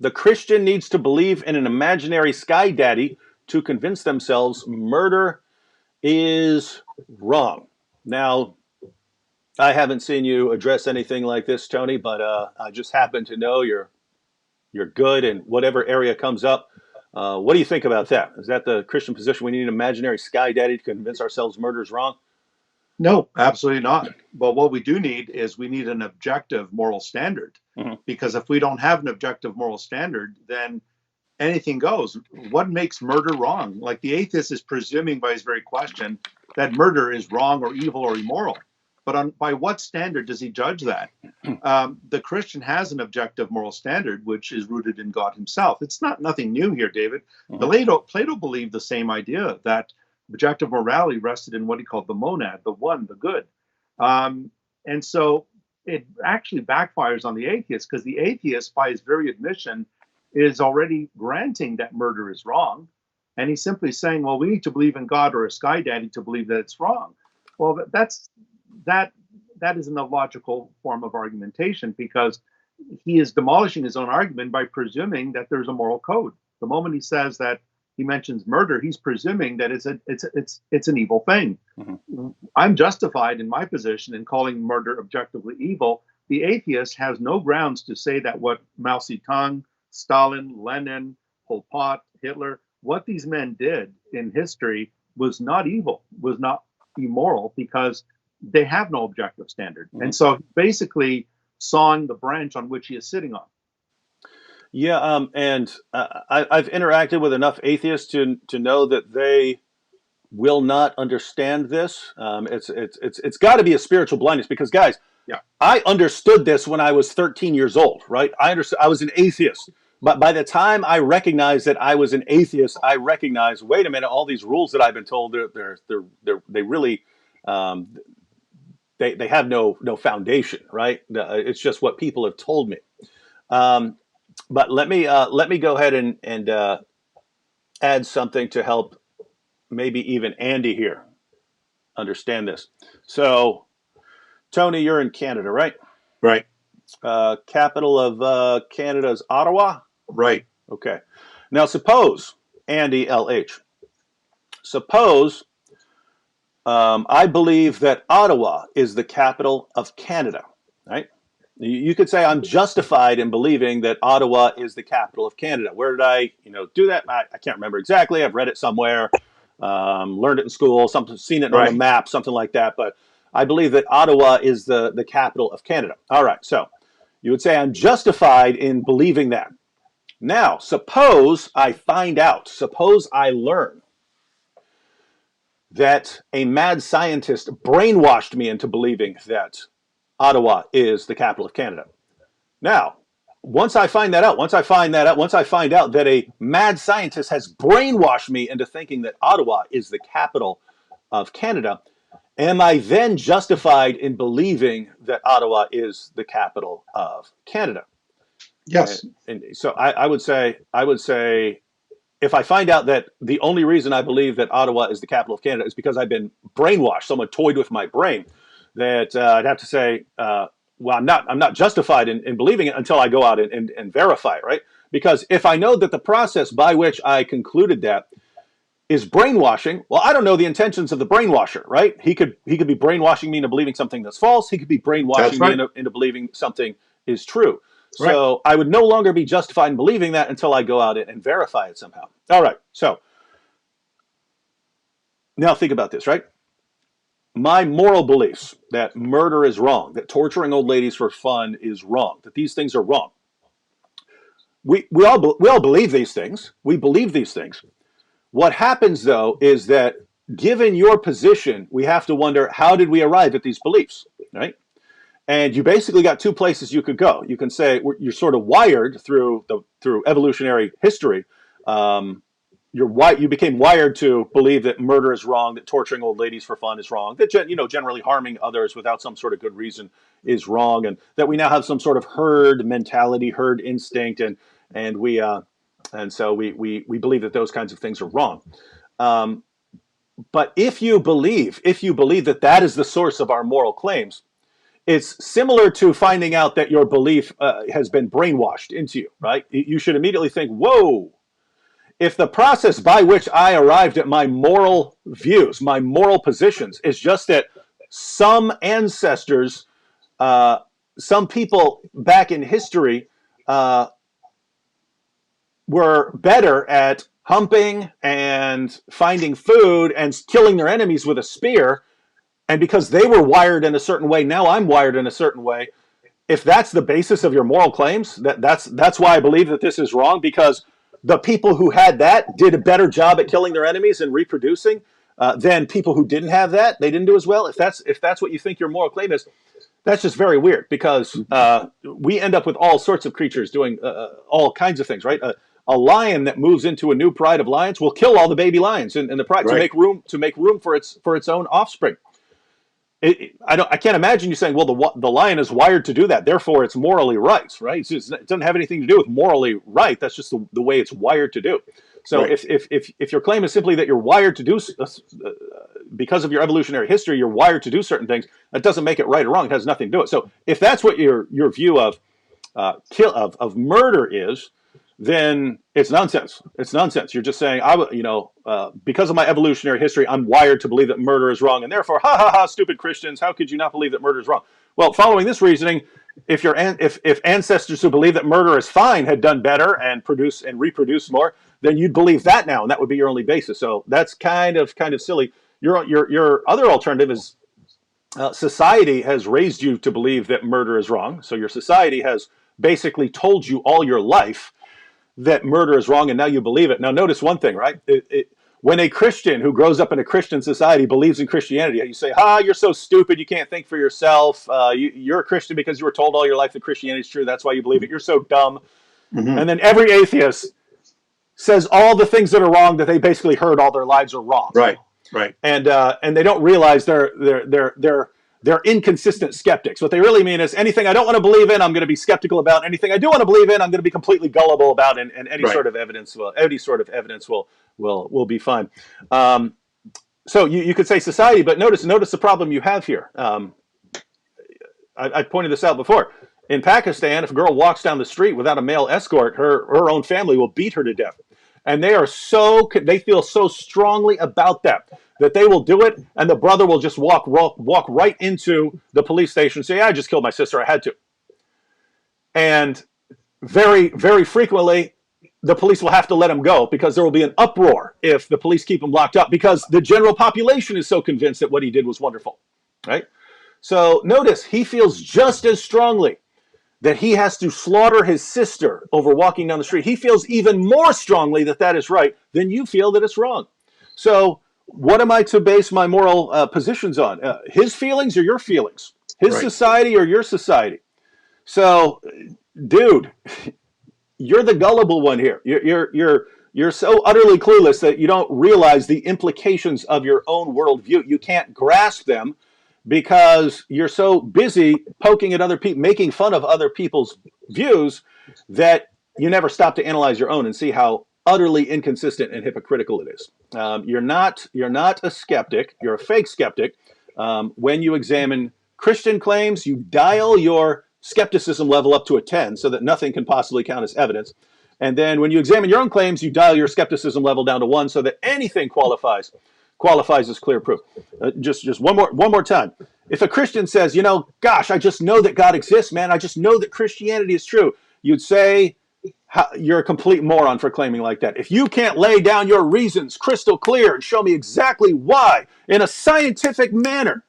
The Christian needs to believe in an imaginary Sky Daddy to convince themselves murder is wrong. Now, I haven't seen you address anything like this, Tony, but I just happen to know you're good in whatever area comes up. What do you think about that? Is that the Christian position? We need an imaginary Sky Daddy to convince ourselves murder is wrong? No, absolutely not. But what we do need is we need an objective moral standard. Because if we don't have an objective moral standard, then anything goes. What makes murder wrong? Like the atheist is presuming by his very question that murder is wrong or evil or immoral. But by what standard does he judge that? The Christian has an objective moral standard, which is rooted in God himself. It's nothing new here, David. Plato believed the same idea, that objective morality rested in what he called the monad, the one, the good. And so it actually backfires on the atheist, because the atheist, by his very admission, is already granting that murder is wrong. And he's simply saying, well, we need to believe in God or a Sky Daddy to believe that it's wrong. Well, that is an illogical form of argumentation, because he is demolishing his own argument by presuming that there's a moral code. The moment he says that he mentions murder, he's presuming that it's an evil thing. I'm justified in my position in calling murder objectively evil. The atheist has no grounds to say that what Mao Zedong, Stalin, Lenin, Pol Pot, Hitler, what these men did in history was not evil, was not immoral, because they have no objective standard. And so basically sawing the branch on which he is sitting on. Yeah, I've interacted with enough atheists to know that they will not understand this. It's got to be a spiritual blindness, because guys, I understood this when I was 13 years old, right? I was an atheist, but by the time I recognized that I was an atheist, I recognized, wait a minute, all these rules that I've been told, they really they have no foundation, right? It's just what people have told me. But let me go ahead and add something to help maybe even Andy here understand this. So, Tony, you're in Canada, right? Right. Capital of Canada is Ottawa? Right. Okay. Now, suppose, Andy LH, suppose I believe that Ottawa is the capital of Canada, right? You could say I'm justified in believing that Ottawa is the capital of Canada. Where did I, do that? I can't remember exactly. I've read it somewhere, learned it in school, something, seen it on a Right. map, something like that. But I believe that Ottawa is the capital of Canada. All right, so you would say I'm justified in believing that. Now, suppose I find out, suppose I learn that a mad scientist brainwashed me into believing that Ottawa is the capital of Canada. Now, once I find that out, once I find out that a mad scientist has brainwashed me into thinking that Ottawa is the capital of Canada, am I then justified in believing that Ottawa is the capital of Canada? Yes. And so I would say, if I find out that the only reason I believe that Ottawa is the capital of Canada is because I've been brainwashed, someone toyed with my brain, that I'd have to say, well, I'm not justified in believing it until I go out and verify it, right? Because if I know that the process by which I concluded that is brainwashing, well, I don't know the intentions of the brainwasher, right? He could be brainwashing me into believing something that's false. He could be brainwashing That's me right. into believing something is true. Right. So I would no longer be justified in believing that until I go out and verify it somehow. All right. So now think about this, right? My moral beliefs that murder is wrong, that torturing old ladies for fun is wrong, that these things are wrong. We all believe these things. We believe these things. What happens, though, is that given your position, we have to wonder, how did we arrive at these beliefs, right? And you basically got two places you could go. You can say you're sort of wired through evolutionary history. You became wired to believe that murder is wrong, that torturing old ladies for fun is wrong, that generally harming others without some sort of good reason is wrong, and that we now have some sort of herd mentality, herd instinct, and we so we believe that those kinds of things are wrong. But if you believe that that is the source of our moral claims, it's similar to finding out that your belief has been brainwashed into you, right? You should immediately think, whoa, if the process by which I arrived at my moral views, my moral positions, is just that some ancestors, some people back in history were better at humping and finding food and killing their enemies with a spear, and because they were wired in a certain way, now I'm wired in a certain way. If that's the basis of your moral claims, that's why I believe that this is wrong, because the people who had that did a better job at killing their enemies and reproducing than people who didn't have that. They didn't do as well. If that's what you think your moral claim is, that's just very weird, because we end up with all sorts of creatures doing all kinds of things, right? A lion that moves into a new pride of lions will kill all the baby lions in the pride Right. to make room for its own offspring. I can't imagine you saying, well, the lion is wired to do that, therefore it's morally right, right? It doesn't have anything to do with morally right. That's just the way it's wired to do. So Right. if your claim is simply that you're wired to do, because of your evolutionary history, you're wired to do certain things, that doesn't make it right or wrong. It has nothing to do with it. So if that's what your view of murder is, then it's nonsense. It's nonsense. You're just saying, because of my evolutionary history, I'm wired to believe that murder is wrong, and therefore, ha ha ha, stupid Christians, how could you not believe that murder is wrong? Well, following this reasoning, if ancestors who believe that murder is fine had done better and produce and reproduce more, then you'd believe that now, and that would be your only basis. So that's kind of silly. Your other alternative is society has raised you to believe that murder is wrong. So your society has basically told you all your life that murder is wrong, and now you believe it. Now, notice one thing, right? When a Christian who grows up in a Christian society believes in Christianity, you say, you're so stupid, you can't think for yourself. You're a Christian because you were told all your life that Christianity is true. That's why you believe it. You're so dumb. Mm-hmm. And then every atheist says all the things that are wrong that they basically heard all their lives are wrong. Right. Right. And they don't realize they're inconsistent skeptics. What they really mean is, anything I don't want to believe in, I'm going to be skeptical about. Anything I do want to believe in, I'm going to be completely gullible about. And any Right. sort of evidence will be fine. So you could say society, but notice the problem you have here. I pointed this out before. In Pakistan, if a girl walks down the street without a male escort, her own family will beat her to death. And they feel so strongly about that they will do it, and the brother will just walk right into the police station and say, yeah, I just killed my sister, I had to. And very, very frequently, the police will have to let him go because there will be an uproar if the police keep him locked up because the general population is so convinced that what he did was wonderful, right? So notice he feels just as strongly that he has to slaughter his sister over walking down the street. He feels even more strongly that that is right than you feel that it's wrong. So what am I to base my moral positions on? His feelings or your feelings? His society or your society? So, dude, you're the gullible one here. You're so utterly clueless that you don't realize the implications of your own worldview. You can't grasp them because you're so busy poking at other people, making fun of other people's views, that you never stop to analyze your own and see how utterly inconsistent and hypocritical it is. You're not a skeptic. You're a fake skeptic. When you examine Christian claims, you dial your skepticism level up to a 10 so that nothing can possibly count as evidence. And then when you examine your own claims, you dial your skepticism level down to 1 so that anything qualifies as clear proof. Just one more time. If a Christian says, gosh, I just know that God exists, man, I just know that Christianity is true, you'd say you're a complete moron for claiming like that. If you can't lay down your reasons crystal clear and show me exactly why in a scientific manner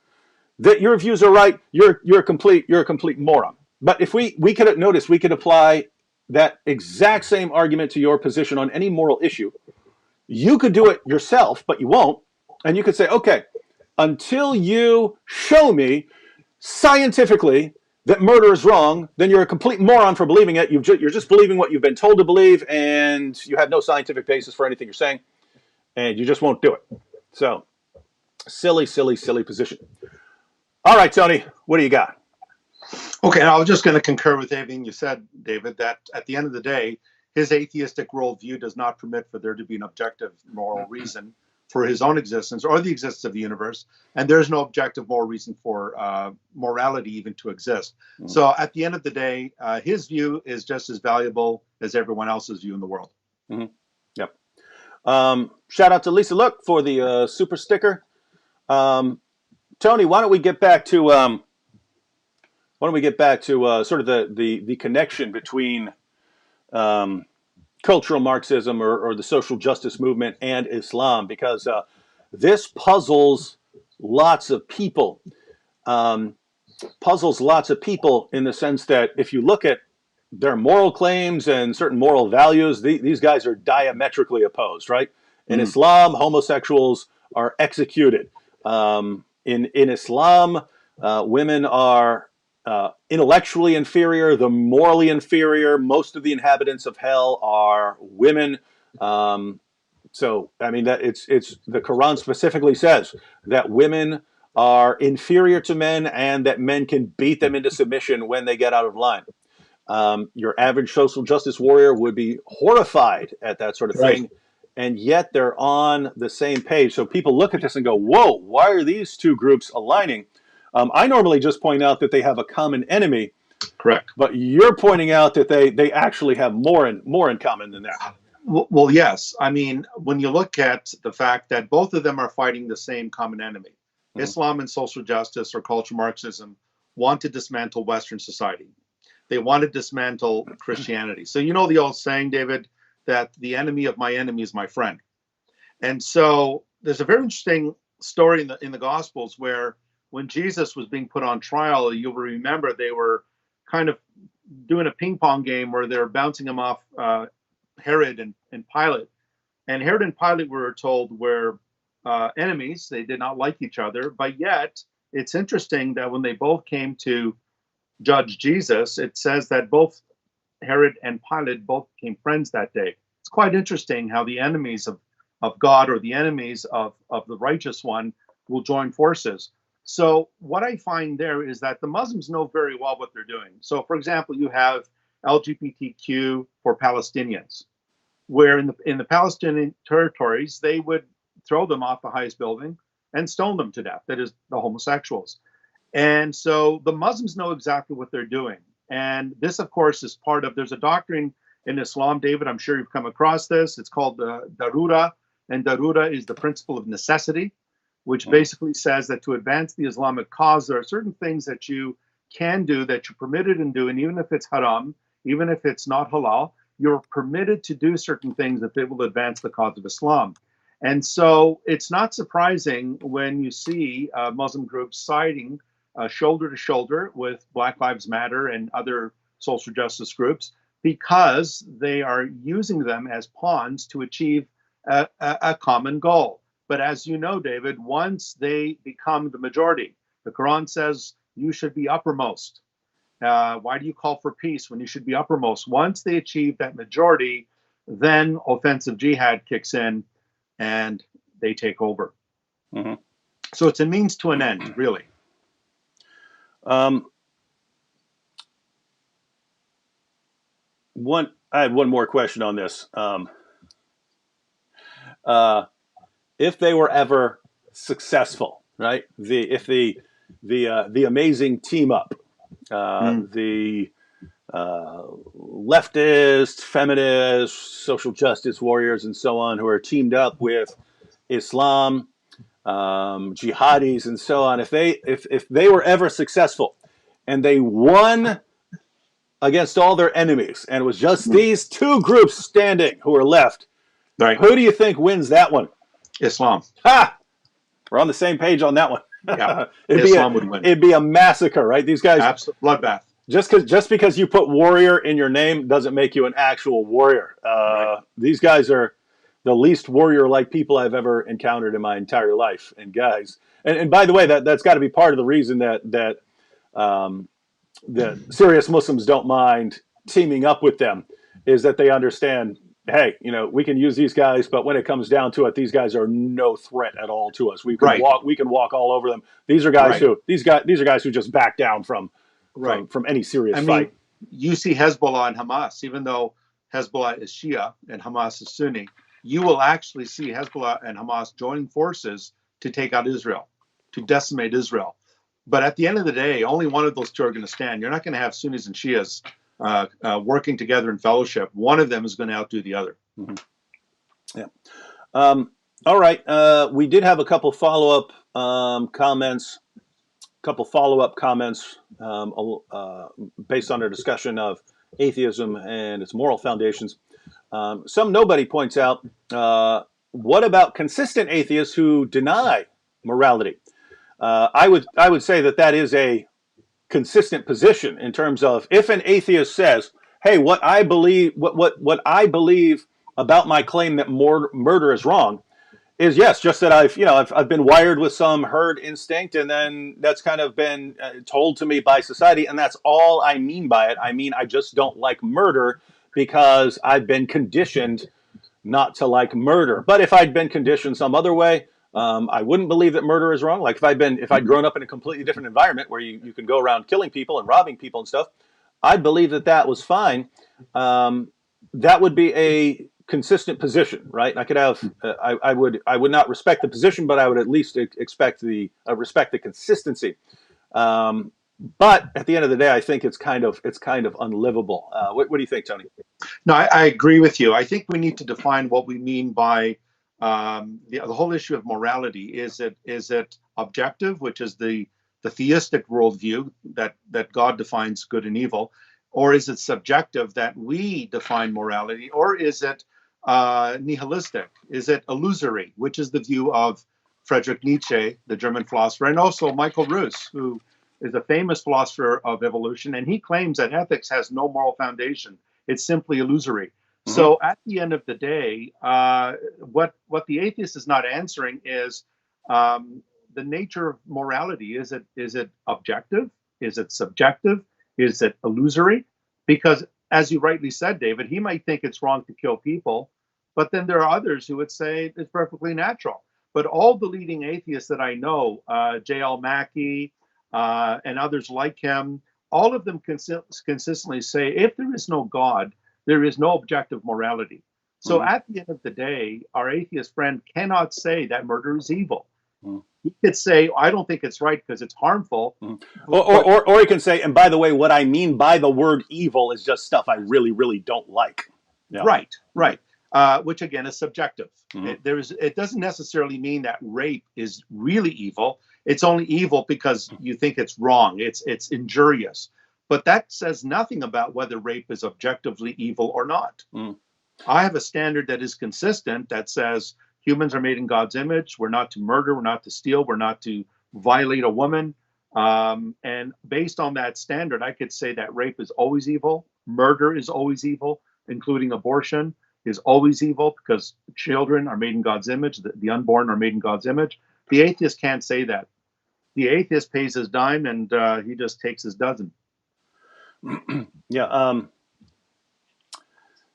that your views are right, you're a complete moron. But if we could apply that exact same argument to your position on any moral issue. You could do it yourself, but you won't. And you could say, okay, until you show me scientifically that murder is wrong, then you're a complete moron for believing it. You're just believing what you've been told to believe, and you have no scientific basis for anything you're saying, and you just won't do it. So, silly position. All right, Tony, what do you got? Okay, I was just going to concur with everything you said, David, that at the end of the day, his atheistic worldview does not permit for there to be an objective moral reason for his own existence or the existence of the universe, and there's no objective moral reason for morality even to exist. Mm-hmm. So at the end of the day, his view is just as valuable as everyone else's view in the world. Mm-hmm. Yep. Shout out to Lisa Look for the super sticker. Tony, why don't we get back to sort of the connection between cultural Marxism or the social justice movement and Islam, because this puzzles lots of people. In the sense that if you look at their moral claims and certain moral values, these guys are diametrically opposed, right? In Islam, homosexuals are executed. In Islam, women are intellectually inferior, the morally inferior. Most of the inhabitants of hell are women. So, I mean, that it's the Quran specifically says that women are inferior to men and that men can beat them into submission when they get out of line. Your average social justice warrior would be horrified at that sort of thing. And yet they're on the same page. So people look at this and go, whoa, why are these two groups aligning? I normally just point out that they have a common enemy. Correct. But you're pointing out that they actually have more in common than that. Well, yes. I mean, when you look at the fact that both of them are fighting the same common enemy, Islam and social justice or cultural Marxism want to dismantle Western society. They want to dismantle Christianity. So you know the old saying, David, that the enemy of my enemy is my friend. And so there's a very interesting story in the Gospels where when Jesus was being put on trial, you'll remember they were kind of doing a ping pong game where they're bouncing him off Herod and Pilate. And Herod and Pilate, were told, were enemies. They did not like each other. But yet, it's interesting that when they both came to judge Jesus, it says that both Herod and Pilate both became friends that day. It's quite interesting how the enemies of God or the enemies of the righteous one will join forces. So what I find there is that the Muslims know very well what they're doing. So, for example, you have LGBTQ for Palestinians, where in the Palestinian territories, they would throw them off the highest building and stone them to death. That is, the homosexuals. And so the Muslims know exactly what they're doing. And this, of course, is part of, there's a doctrine in Islam, David. I'm sure you've come across this. It's called the Darura, and Darura is the principle of necessity, which basically says that to advance the Islamic cause, there are certain things that you can do that you're permitted in doing, even if it's haram, even if it's not halal, you're permitted to do certain things if it will advance the cause of Islam. And so it's not surprising when you see Muslim groups siding shoulder to shoulder with Black Lives Matter and other social justice groups, because they are using them as pawns to achieve a common goal. But as you know, David, once they become the majority, the Quran says you should be uppermost. Why do you call for peace when you should be uppermost? Once they achieve that majority, then offensive jihad kicks in and they take over. Mm-hmm. So it's a means to an end, really. I had one more question on this. If they were ever successful, right? If the amazing team up, the leftist, feminist, social justice warriors, and so on, who are teamed up with Islam, jihadis, and so on. If they were ever successful, and they won against all their enemies, and it was just these two groups standing who are left, Right. Who do you think wins that one? Islam. Ha! We're on the same page on that one. Yeah. Islam would win. It'd be a massacre, right? These guys, absolute bloodbath. Just because you put warrior in your name doesn't make you an actual warrior. Right. These guys are the least warrior-like people I've ever encountered in my entire life. And guys, and by the way, that's got to be part of the reason that serious Muslims don't mind teaming up with them, is that they understand, hey, we can use these guys, but when it comes down to it, these guys are no threat at all to us. We can walk all over them. These are guys these are guys who just back down from any serious fight. You see Hezbollah and Hamas, even though Hezbollah is Shia and Hamas is Sunni, you will actually see Hezbollah and Hamas joining forces to take out Israel, to decimate Israel. But at the end of the day, only one of those two are going to stand. You're not going to have Sunnis and Shias working together in fellowship. One of them is going to outdo the other. Mm-hmm. Yeah. All right. We did have a couple follow-up comments. Based on our discussion of atheism and its moral foundations. Some nobody points out, what about consistent atheists who deny morality? I would say that is a consistent position in terms of, if an atheist says, hey, what I believe about my claim that murder is wrong is, yes, just that I've been wired with some herd instinct, and then that's kind of been told to me by society, and that's all I mean by it. I mean, I just don't like murder because I've been conditioned not to like murder. But if I'd been conditioned some other way, I wouldn't believe that murder is wrong. Like if I'd grown up in a completely different environment where you can go around killing people and robbing people and stuff, I'd believe that was fine. That would be a consistent position, right? I could have, I would not respect the position, but I would at least respect the consistency. But at the end of the day, I think it's kind of unlivable. What do you think, Tony? No, I agree with you. I think we need to define what we mean by the whole issue of morality. Is it objective, which is the theistic worldview that God defines good and evil, or is it subjective that we define morality, or is it nihilistic? Is it illusory, which is the view of Friedrich Nietzsche, the German philosopher, and also Michael Ruse, who is a famous philosopher of evolution, and he claims that ethics has no moral foundation. It's simply illusory. Mm-hmm. So at the end of the day, what the atheist is not answering is the nature of morality. Is it objective? Is it subjective? Is it illusory? Because, as you rightly said, David, he might think it's wrong to kill people, but then there are others who would say it's perfectly natural. But all the leading atheists that I know, J.L. Mackie and others like him, all of them consistently say, if there is no God, there is no objective morality. So at the end of the day, our atheist friend cannot say that murder is evil. He could say, I don't think it's right because it's harmful. Or he can say, and by the way, what I mean by the word evil is just stuff I really, really don't like. Yeah. Right. Which again is subjective. It doesn't necessarily mean that rape is really evil. It's only evil because you think it's wrong. It's injurious. But that says nothing about whether rape is objectively evil or not. I have a standard that is consistent that says humans are made in God's image. We're not to murder. We're not to steal. We're not to violate a woman. And based on that standard, I could say that rape is always evil. Murder is always evil, including abortion is always evil because children are made in God's image. The unborn are made in God's image. The atheist can't say that. The atheist pays his dime and he just takes his dozen. Yeah.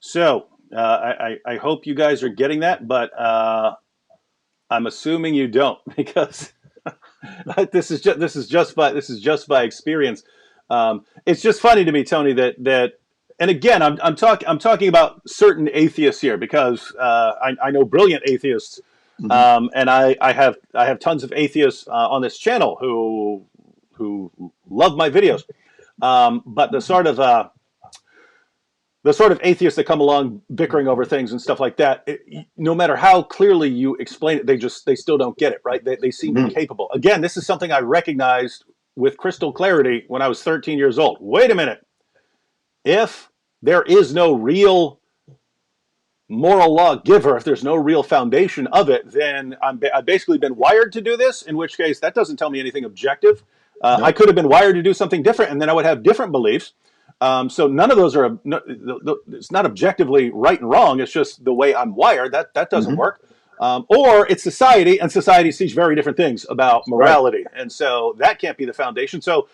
So I hope you guys are getting that, but I'm assuming you don't, because this is just by experience. It's just funny to me, Tony, that and again, I'm talking about certain atheists here, because I know brilliant atheists, and I have tons of atheists on this channel who love my videos. But the sort of atheists that come along bickering over things and stuff like that, no matter how clearly you explain it, they still don't get it, right? They seem incapable. Again, this is something I recognized with crystal clarity when I was 13 years old. Wait a minute. If there is no real moral law giver, if there's no real foundation of it, then I've basically been wired to do this, in which case that doesn't tell me anything objective. I could have been wired to do something different, and then I would have different beliefs. So none of those are, it's not objectively right and wrong. It's just the way I'm wired. That doesn't work. Or it's society, and society sees very different things about morality. Right. And so that can't be the foundation. So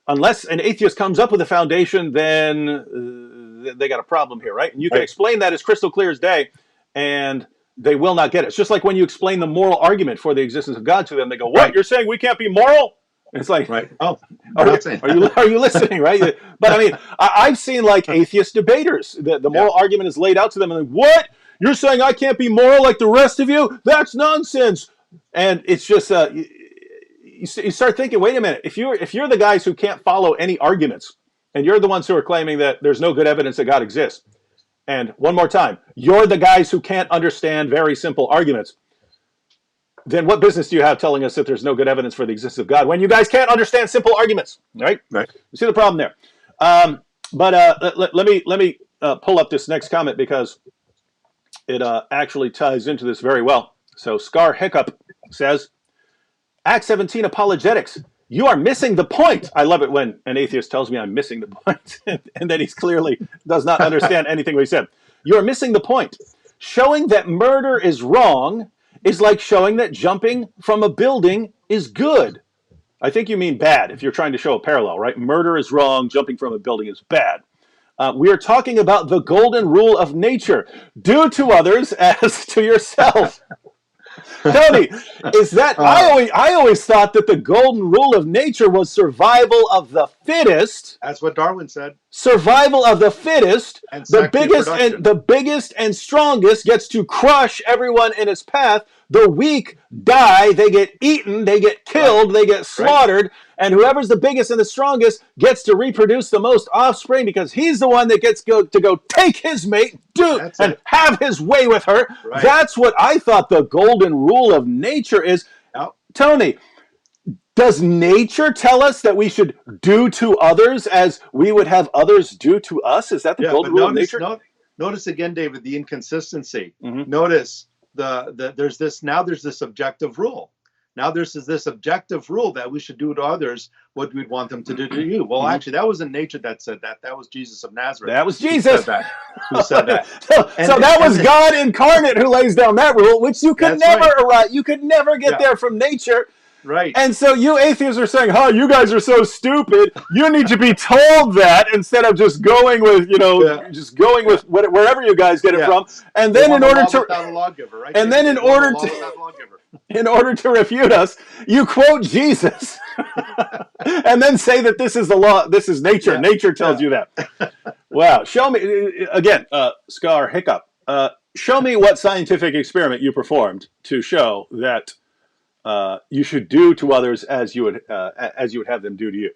unless an atheist comes up with a foundation, then they got a problem here, right? And you can explain that as crystal clear as day, and they will not get it. It's just like when you explain the moral argument for the existence of God to them, they go, what, you're saying we can't be moral? It's like, oh, are you listening, right? But I mean, I've seen like atheist debaters. The moral argument is laid out to them, and like, what? You're saying I can't be moral like the rest of you? That's nonsense. And it's just you start thinking, wait a minute. If you're the guys who can't follow any arguments, and you're the ones who are claiming that there's no good evidence that God exists, and one more time, you're the guys who can't understand very simple arguments, then what business do you have telling us that there's no good evidence for the existence of God when you guys can't understand simple arguments, right? Right. You see the problem there. Let me pull up this next comment, because it actually ties into this very well. So Scar Hiccup says, Act 17 apologetics. You are missing the point. I love it when an atheist tells me I'm missing the point, and that he clearly does not understand anything we said. You are missing the point. Showing that murder is wrong is like showing that jumping from a building is good. I think you mean bad if you're trying to show a parallel, right? Murder is wrong, jumping from a building is bad. We are talking about the golden rule of nature. Do to others as to yourself. Tony, is that I always thought that the golden rule of nature was survival of the fittest. That's what Darwin said. Survival of the fittest. And the biggest and strongest gets to crush everyone in its path. The weak die, they get eaten, they get killed, they get slaughtered, and whoever's the biggest and the strongest gets to reproduce the most offspring, because he's the one that gets to go take his mate, have his way with her. Right. That's what I thought the golden rule of nature is. Yep. Tony, does nature tell us that we should do to others as we would have others do to us? Is that the golden rule of nature? Notice again, David, the inconsistency. Notice there's this objective rule. Now there's this objective rule that we should do to others what we'd want them to do to you. Well, actually, that wasn't nature that said that. That was Jesus of Nazareth. That was Jesus who said that. So that was God incarnate who lays down that rule, which you could never arrive. You could never get there from nature. Right. And so you atheists are saying, you guys are so stupid. You need to be told that instead of just going with, with wherever you guys get it from. And then in order to refute us, you quote Jesus and then say that this is the law. This is nature. Nature tells you that. Wow. Show me again, Scar Hiccup. Show me what scientific experiment you performed to show that you should do to others as you would have them do to you.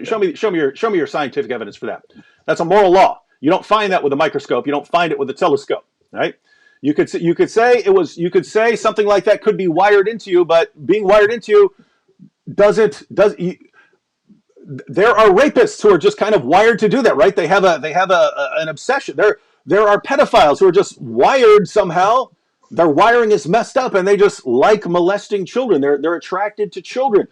Show me your scientific evidence for that. That's a moral law. You don't find that with a microscope. You don't find it with a telescope, right? You could say something like that could be wired into you, but being wired into you there are rapists who are just kind of wired to do that, right? They have an obsession. There are pedophiles who are just wired somehow. Their wiring is messed up, and they just like molesting children. They're attracted to children.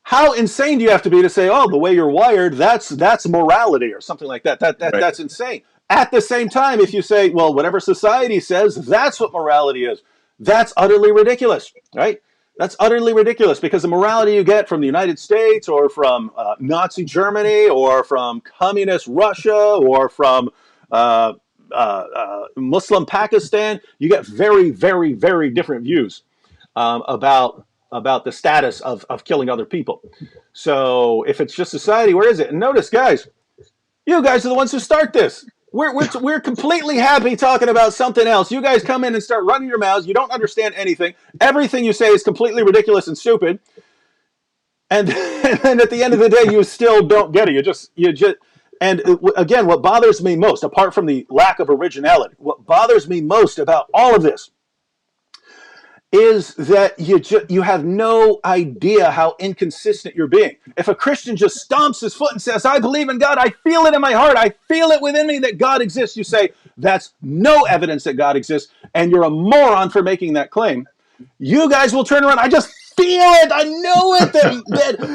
How insane do you have to be to say, "Oh, the way you're wired, that's morality," or something like that? That's insane. At the same time, if you say, "Well, whatever society says, that's what morality is," that's utterly ridiculous, right? That's utterly ridiculous, because the morality you get from the United States, or from Nazi Germany, or from communist Russia, or from Muslim Pakistan, you get very, very, very different views about the status of killing other people. So if it's just society, where is it? And notice, guys, you guys are the ones who start this. We're completely happy talking about something else. You guys come in and start running your mouths. You don't understand anything. Everything you say is completely ridiculous and stupid. And at the end of the day, you still don't get it. And again, what bothers me most, apart from the lack of originality, what bothers me most about all of this is that you have no idea how inconsistent you're being. If a Christian just stomps his foot and says, "I believe in God, I feel it in my heart, I feel it within me that God exists," you say, "That's no evidence that God exists, and you're a moron for making that claim." You guys will turn around, "I just feel it, I know it,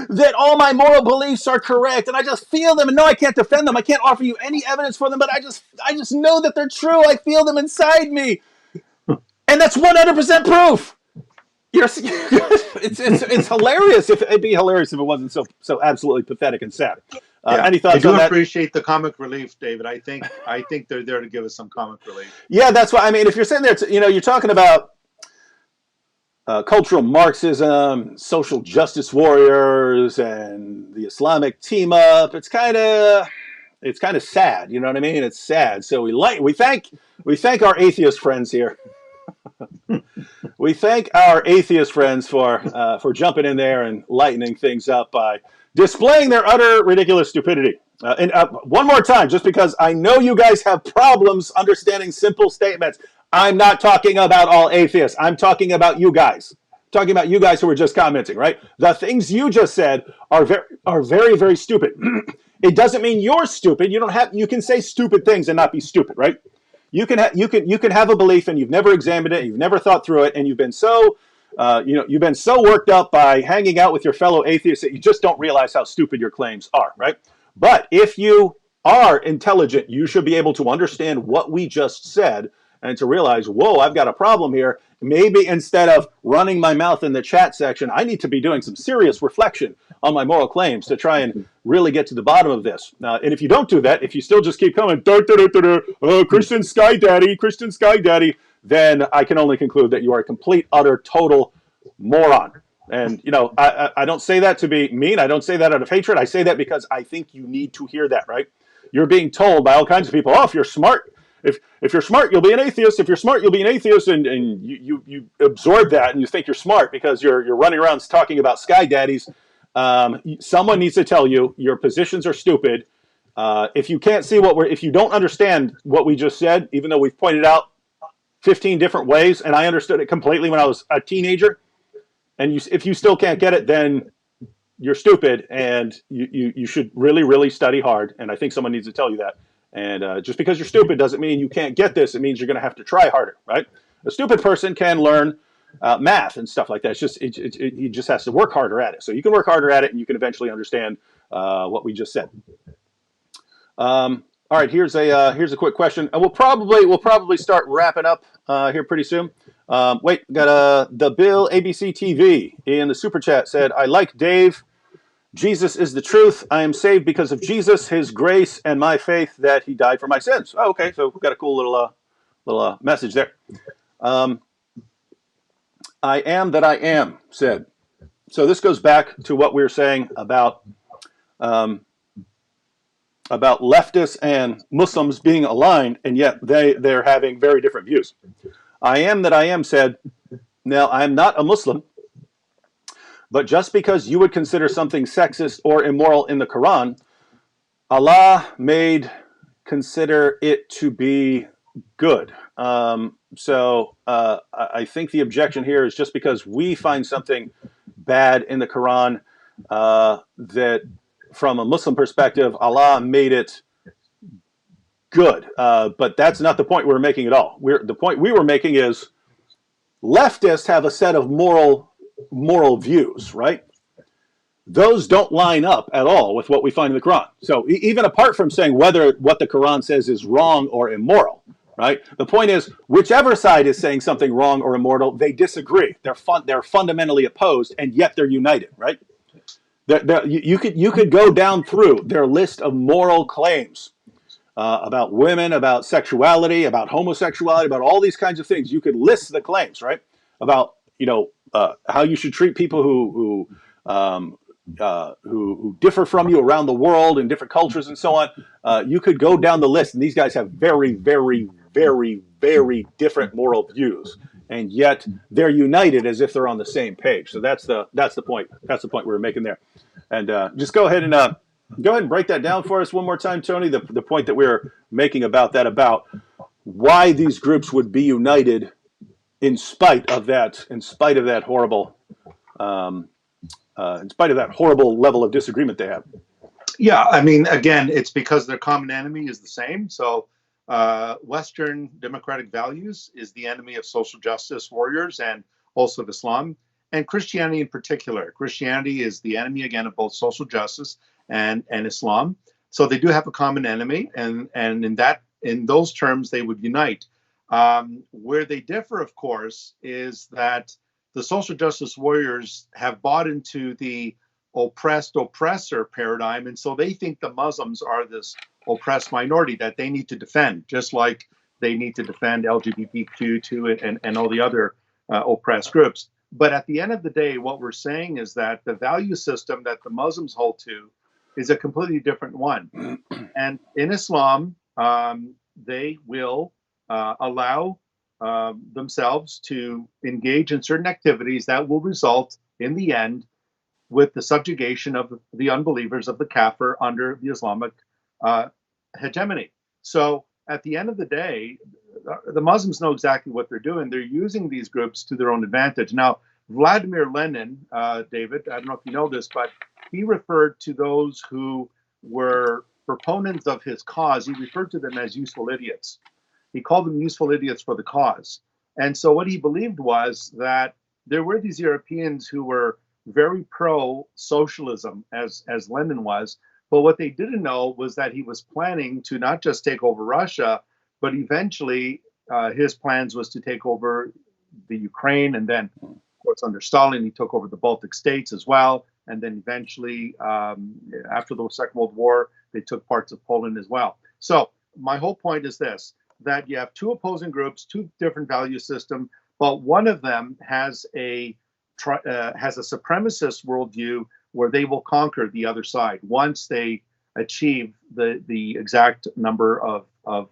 that all my moral beliefs are correct, and I just feel them, and no, I can't defend them, I can't offer you any evidence for them, but I just know that they're true, I feel them inside me." And that's 100% proof. It's hilarious. It'd be hilarious if it wasn't so absolutely pathetic and sad. Any thoughts on that? I do appreciate the comic relief, David. I think they're there to give us some comic relief. Yeah, that's why. I mean, if you're sitting there, you're talking about cultural Marxism, social justice warriors, and the Islamic team up. It's kind of sad. You know what I mean? It's sad. So we thank our atheist friends here. We thank our atheist friends for jumping in there and lightening things up by displaying their utter ridiculous stupidity. And one more time, just because I know you guys have problems understanding simple statements, I'm not talking about all atheists. I'm talking about you guys. Talking about you guys who were just commenting, right? The things you just said are very, very stupid. It doesn't mean you're stupid. You can say stupid things and not be stupid, right? You can have a belief and you've never examined it, you've never thought through it, and you've been so worked up by hanging out with your fellow atheists that you just don't realize how stupid your claims are, right? But if you are intelligent, you should be able to understand what we just said and to realize, whoa, I've got a problem here. Maybe instead of running my mouth in the chat section, I need to be doing some serious reflection on my moral claims to try and really get to the bottom of this. And if you don't do that, if you still just keep coming, Christian Sky Daddy, then I can only conclude that you are a complete, utter, total moron. And, I don't say that to be mean. I don't say that out of hatred. I say that because I think you need to hear that, right? You're being told by all kinds of people, "Oh, if you're smart, if you're smart, you'll be an atheist. If you're smart, you'll be an atheist," and you absorb that and you think you're smart because you're running around talking about sky daddies. Someone needs to tell you your positions are stupid. If you can't see if you don't understand what we just said, even though we've pointed out 15 different ways, and I understood it completely when I was a teenager, and if you still can't get it, then you're stupid, and you should really, really study hard. And I think someone needs to tell you that. And just because you're stupid doesn't mean you can't get this. It means you're going to have to try harder, right? A stupid person can learn math and stuff like that. It's just he just has to work harder at it. So you can work harder at it, and you can eventually understand what we just said. All right, here's a quick question. We'll probably start wrapping up here pretty soon. Wait, got the Bill ABC TV in the super chat said, "I like Dave. Jesus is the truth. I am saved because of Jesus, his grace, and my faith that he died for my sins." Oh, okay, so we've got a cool little message there. I am that I am said. So this goes back to what we were saying about leftists and Muslims being aligned, and yet they're having very different views. I am that I am said, "Now, I am not a Muslim, but just because you would consider something sexist or immoral in the Quran, Allah made consider it to be good. I think the objection here is just because we find something bad in the Quran, that from a Muslim perspective, Allah made it good. But that's not the point we're making at all. The point we were making is leftists have a set of moral views, right? Those don't line up at all with what we find in the Quran. So even apart from saying whether what the Quran says is wrong or immoral, right? The point is, whichever side is saying something wrong or immoral, they disagree. They're fundamentally opposed, and yet they're united, right? You could go down through their list of moral claims about women, about sexuality, about homosexuality, about all these kinds of things. You could list the claims, right? About how you should treat people who differ from you around the world in different cultures and so on. You could go down the list, and these guys have very, very, very, very different moral views, and yet they're united as if they're on the same page. So that's the point. That's the point we were making there. And just go ahead and break that down for us one more time, Tony. The point that we were making about why these groups would be united in spite of that horrible. In spite of that horrible level of disagreement they have. Yeah, I mean, again, it's because their common enemy is the same. So Western democratic values is the enemy of social justice warriors and also of Islam, and Christianity in particular. Christianity is the enemy, again, of both social justice and Islam. So they do have a common enemy, and in those terms, they would unite. Where they differ, of course, is that the social justice warriors have bought into the oppressed oppressor paradigm, and so they think the Muslims are this oppressed minority that they need to defend, just like they need to defend LGBTQ and all the other oppressed groups. But at the end of the day, what we're saying is that the value system that the Muslims hold to is a completely different one. And in Islam, they will allow themselves to engage in certain activities that will result in the end with the subjugation of the unbelievers, of the kafir, under the Islamic hegemony. So at the end of the day, the Muslims know exactly what they're doing. They're using these groups to their own advantage. Now, Vladimir Lenin, David, I don't know if you know this, but he referred to those who were proponents of his cause, he referred to them as useful idiots. He called them useful idiots for the cause. And so what he believed was that there were these Europeans who were very pro-socialism, as Lenin was, but what they didn't know was that he was planning to not just take over Russia, but eventually his plans was to take over the Ukraine, and then, of course, under Stalin, he took over the Baltic states as well, and then eventually, after the Second World War, they took parts of Poland as well. So my whole point is this, that you have two opposing groups, two different value systems, but one of them has a supremacist worldview where they will conquer the other side once they achieve the exact number of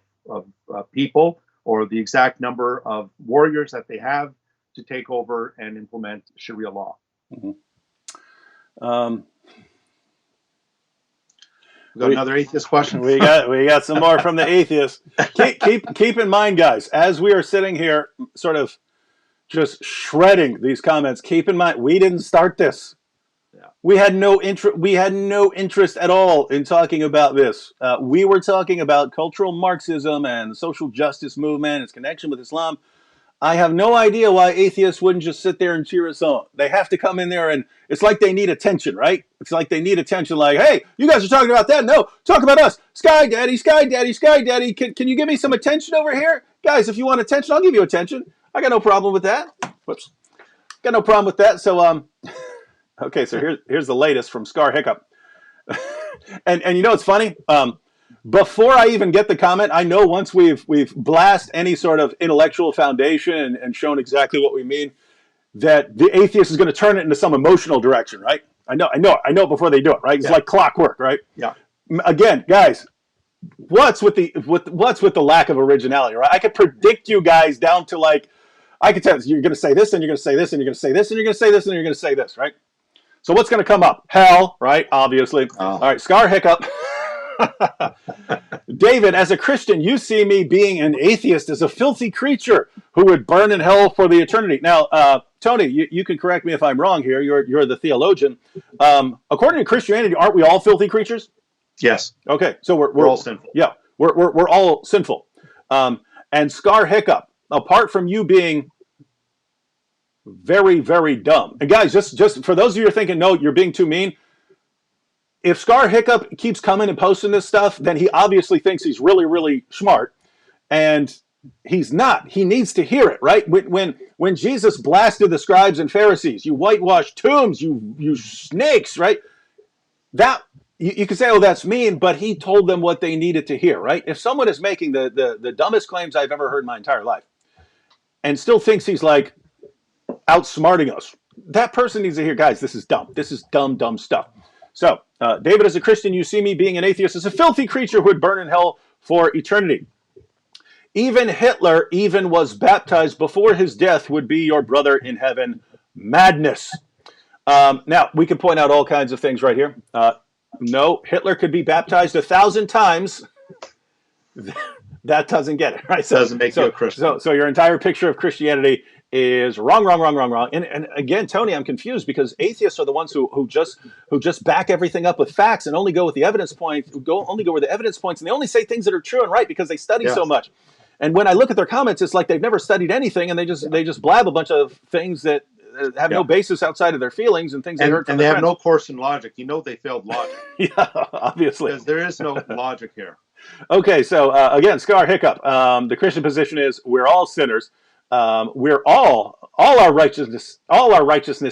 people or the exact number of warriors that they have to take over and implement Sharia law. Mm-hmm. We got another atheist question. We got some more from the atheists. Keep in mind, guys, as we are sitting here, sort of just shredding these comments. Keep in mind, we didn't start this. Yeah. We had no interest at all in talking about this. We were talking about cultural Marxism and the social justice movement, its connection with Islam. I have no idea why atheists wouldn't just sit there and cheer us on. They have to come in there, and it's like they need attention, right? It's like they need attention, like, hey, you guys are talking about that? No, talk about us. Sky Daddy, Sky Daddy, Sky Daddy. Can you give me some attention over here? Guys, if you want attention, I'll give you attention. I got no problem with that. Whoops. Got no problem with that. So, okay, so here's the latest from Scar Hiccup. and you know what's funny? Before I even get the comment, I know once we've blast any sort of intellectual foundation and shown exactly what we mean, that the atheist is going to turn it into some emotional direction, right? I know before they do it, right? It's like clockwork, right? Yeah. Again, guys, what's with the lack of originality, right? I could predict you guys down to like, I could tell you, you're going to say this, and you're going to say this, and you're going to say this, and you're going to say this, and you're going to say this, right? So what's going to come up? Hell, right? Obviously. Oh. All right, Scar Hiccup. David, as a Christian, you see me being an atheist as a filthy creature who would burn in hell for the eternity. Now, Tony, you can correct me if I'm wrong here. You're the theologian. According to Christianity, aren't we all filthy creatures? Yes. Okay, so we're all sinful. Yeah, we're all sinful. And Scar Hiccup, apart from you being very, very dumb, and guys, just for those of you who are thinking, no, you're being too mean. If Scar Hiccup keeps coming and posting this stuff, then he obviously thinks he's really, really smart, and he's not. He needs to hear it, right? When Jesus blasted the scribes and Pharisees, you whitewashed tombs, you snakes, right? That you could say, oh, that's mean, but he told them what they needed to hear, right? If someone is making the dumbest claims I've ever heard in my entire life, and still thinks he's like outsmarting us, that person needs to hear, guys, this is dumb. This is dumb stuff. So, David, as a Christian, you see me being an atheist as a filthy creature who would burn in hell for eternity. Even Hitler even was baptized before his death would be your brother in heaven. Madness. Now, we can point out all kinds of things right here. No, Hitler could be baptized 1,000 times. That doesn't get it, right? Doesn't make you a Christian. So your entire picture of Christianity is wrong. And again, Tony, I'm confused because atheists are the ones who just back everything up with facts and only go with the evidence point, only go where the evidence points, and they only say things that are true and right because they study so much. And when I look at their comments, it's like they've never studied anything, and they just blab a bunch of things that have no basis outside of their feelings and things they heard from and they have no course in logic. You know they failed logic. Yeah, obviously. Because there is no logic here. Okay, so again, Scar Hiccup. The Christian position is we're all sinners. We're all our righteousness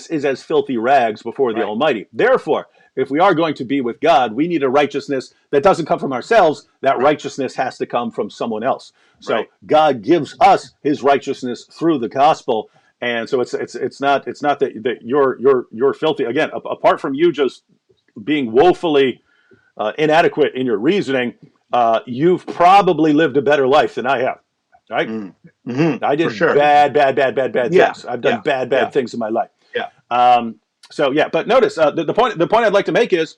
is as filthy rags before the Almighty. Therefore, if we are going to be with God, we need a righteousness that doesn't come from ourselves. That righteousness has to come from someone else. So God gives us His righteousness through the gospel, and so it's not that you're filthy. Again, apart from you just being woefully inadequate in your reasoning, you've probably lived a better life than I have. Right? Mm-hmm. I did bad things. I've done bad things in my life. Yeah. But notice the point I'd like to make is,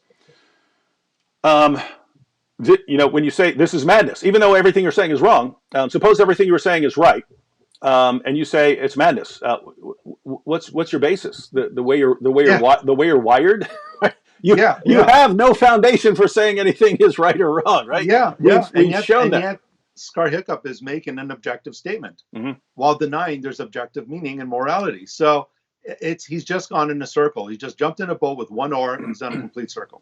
when you say this is madness, even though everything you're saying is wrong, suppose everything you were saying is right, and you say it's madness. What's your basis? The way you're wired. You have no foundation for saying anything is right or wrong, right? We've shown that. Yet, Scar Hiccup is making an objective statement while denying there's objective meaning and morality. So he's just gone in a circle. He just jumped in a boat with one oar and he's done a complete circle.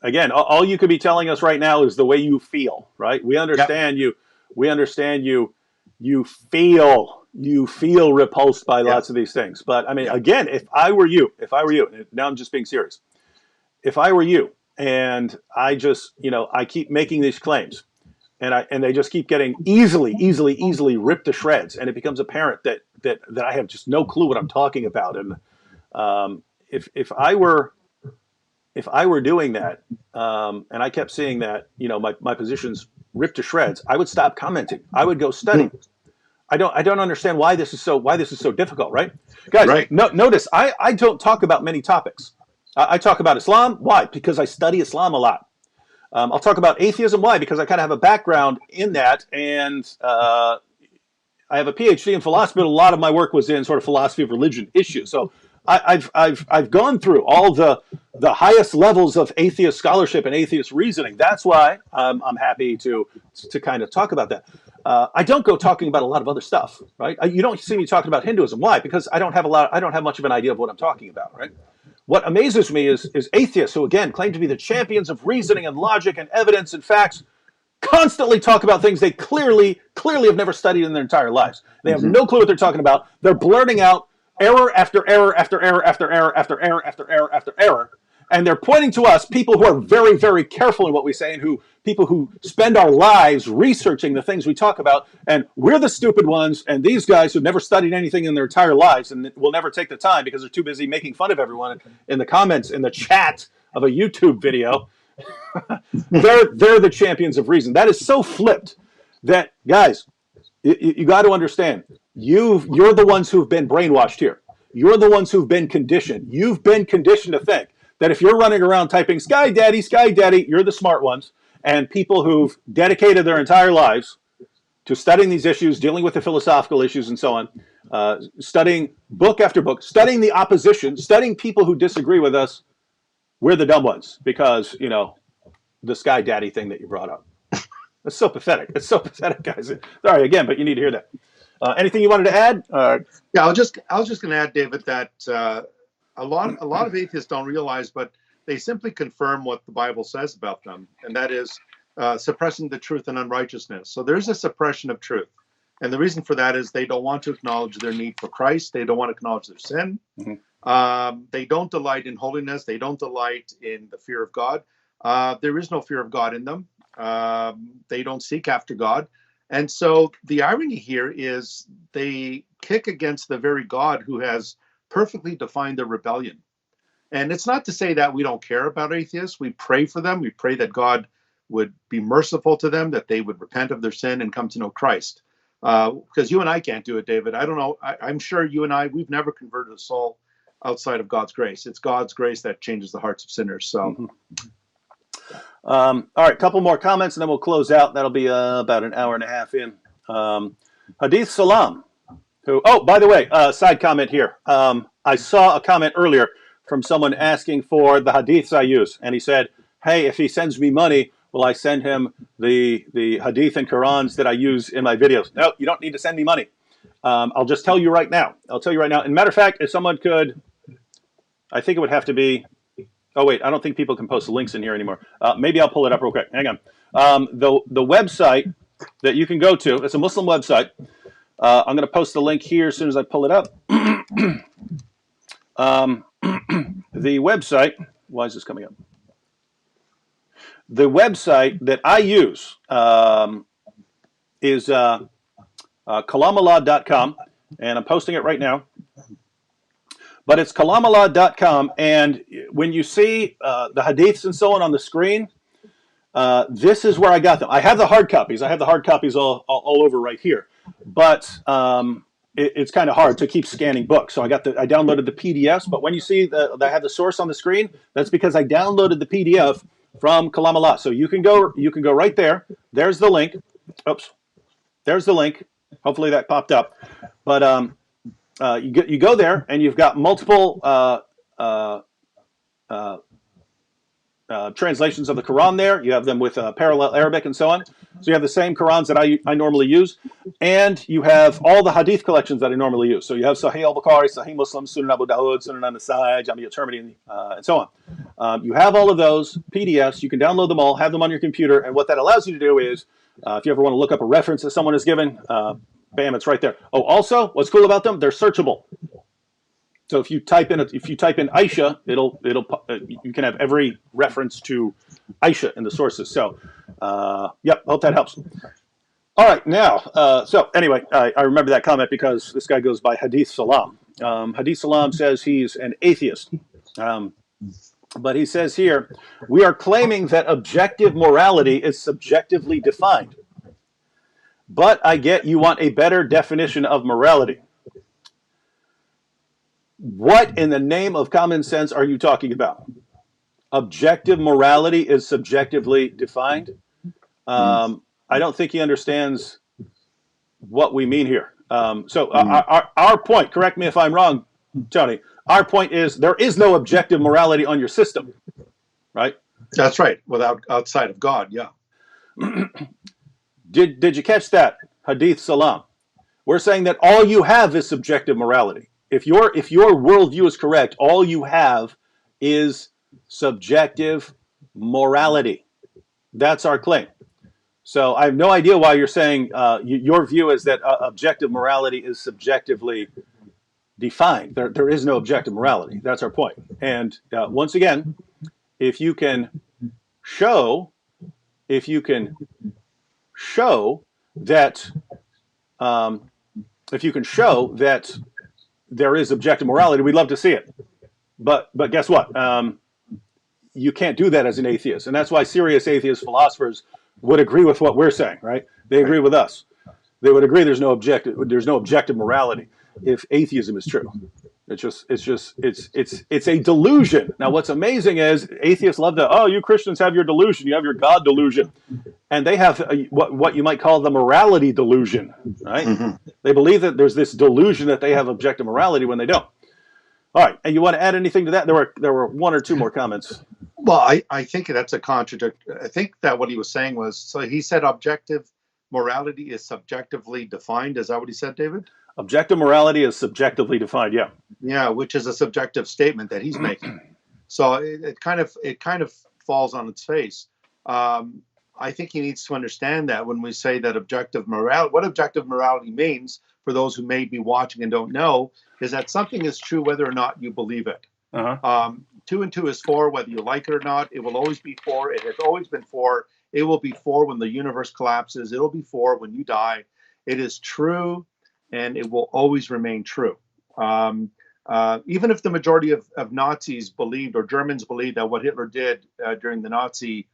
Again, all you could be telling us right now is the way you feel, right? We understand you. We understand you. You feel repulsed by lots of these things. But I mean, again, if I were you, and now I'm just being serious. If I were you, and I just, I keep making these claims, and they just keep getting easily ripped to shreds, and it becomes apparent that I have just no clue what I'm talking about. And if I were doing that, and I kept seeing that, my positions ripped to shreds, I would stop commenting. I would go study. I don't understand why this is so difficult, right, guys? Notice I don't talk about many topics. I talk about Islam. Why? Because I study Islam a lot. I'll talk about atheism. Why? Because I kind of have a background in that, and I have a PhD in philosophy. But a lot of my work was in sort of philosophy of religion issues. So I've gone through all the highest levels of atheist scholarship and atheist reasoning. That's why I'm happy to kind of talk about that. I don't go talking about a lot of other stuff, right? You don't see me talking about Hinduism. Why? Because I don't have much of an idea of what I'm talking about, right? What amazes me is atheists who, again, claim to be the champions of reasoning and logic and evidence and facts, constantly talk about things they clearly have never studied in their entire lives. They have no clue what they're talking about. They're blurting out error after error after error after error after error after error after error. And they're pointing to us, people who are very, very careful in what we say, and people who spend our lives researching the things we talk about, and we're the stupid ones, and these guys who've never studied anything in their entire lives and will never take the time because they're too busy making fun of everyone in the comments, in the chat of a YouTube video, they're the champions of reason. That is so flipped that, guys, you got to understand, you're the ones who've been brainwashed here. You're the ones who've been conditioned. You've been conditioned to think that if you're running around typing Sky Daddy, you're the smart ones. And people who've dedicated their entire lives to studying these issues, dealing with the philosophical issues and so on, studying book after book, studying the opposition, studying people who disagree with us, we're the dumb ones because, you know, the Sky Daddy thing that you brought up. It's so pathetic. It's so pathetic, guys. Sorry again, but you need to hear that. Anything you wanted to add? Yeah, I was just going to add, David, that a lot of atheists don't realize, but they simply confirm what the Bible says about them, and that is suppressing the truth and unrighteousness. So there's a suppression of truth, and the reason for that is they don't want to acknowledge their need for Christ. They don't want to acknowledge their sin. They don't delight in holiness. They don't delight in the fear of God. There is no fear of God in them. They don't seek after God. And so the irony here is they kick against the very God who has perfectly defined their rebellion. And it's not to say that we don't care about atheists. We pray for them. We pray that God would be merciful to them, that they would repent of their sin and come to know Christ. Because you and I can't do it, David. I don't know. I'm sure you and I, we've never converted a soul outside of God's grace. It's God's grace that changes the hearts of sinners. So. All right, a couple more comments and then we'll close out. That'll be about an hour and a half in. Hadith Salam, who, oh, by the way, side comment here. I saw a comment earlier from someone asking for the hadiths I use. And he said, hey, if he sends me money, will I send him the hadith and Qurans that I use in my videos? No, you don't need to send me money. I'll just tell you right now. I'll tell you right now. And matter of fact, if someone could, I think it would have to be, oh, wait, I don't think people can post links in here anymore. Maybe I'll pull it up real quick. Hang on. The website that you can go to, it's a Muslim website. I'm going to post the link here as soon as I pull it up. The website, why is this coming up? The website that I use is kalamallah.com, and I'm posting it right now. But it's kalamallah.com, and when you see the hadiths and so on the screen, this is where I got them. I have the hard copies. I have the hard copies all over right here. But it's kind of hard to keep scanning books. So I downloaded the PDFs. But when you see that I have the source on the screen, that's because I downloaded the PDF from Kalamallah. So you can go right there. There's the link. Oops. There's the link. Hopefully that popped up. But you go there, and you've got multiple translations of the Quran there. You have them with parallel Arabic and so on. So you have the same Qurans that I normally use, and you have all the hadith collections that I normally use. So you have Sahih al-Bukhari, Sahih Muslim, Sunan Abu Dawud, Sunan an-Nasai, Jami al-Tirmidhi, and so on. You have all of those PDFs. You can download them all, have them on your computer, and what that allows you to do is, if you ever want to look up a reference that someone has given, bam, it's right there. Oh, also, what's cool about them? They're searchable. So if you type in Aisha, you can have every reference to Aisha in the sources. So, yep, hope that helps. All right, now, so anyway, I remember that comment because this guy goes by Hadith Salam. Hadith Salam says he's an atheist. But he says here, we are claiming that objective morality is subjectively defined. But I get you want a better definition of morality. What in the name of common sense are you talking about? Objective morality is subjectively defined? I don't think he understands what we mean here. Our point, correct me if I'm wrong, Tony, our point is there is no objective morality on your system, right? That's right, outside of God, yeah. Did you catch that, Hadith Salam? We're saying that all you have is subjective morality. If your worldview is correct, all you have is subjective morality. That's our claim. So I have no idea why you're saying your view is that objective morality is subjectively defined. There is no objective morality. That's our point. And once again, if you can show that there is objective morality, we'd love to see it. But guess what? You can't do that as an atheist. And that's why serious atheist philosophers would agree with what we're saying, right? They agree with us. They would agree there's no objective morality if atheism is true. It's a delusion. Now, what's amazing is atheists love to, oh, you Christians have your delusion, you have your God delusion, and they have what you might call the morality delusion, right? Mhm. They believe that there's this delusion that they have objective morality when they don't. All right, and you want to add anything to that? There were one or two more comments. Well, I think that's a contradiction. I think that what he was saying was, so he said objective morality is subjectively defined. Is that what he said, David? Objective morality is subjectively defined. Yeah. Yeah, which is a subjective statement that he's making. So it kind of falls on its face. I think he needs to understand that when we say that objective morality, what objective morality means for those who may be watching and don't know, is that something is true whether or not you believe it. Uh-huh. 2 and 2 is 4, whether you like it or not. It will always be 4. It has always been 4. It will be 4 when the universe collapses. It'll be 4 when you die. It is true, and it will always remain true. Even if the majority of Nazis believed, or Germans believed, that what Hitler did during the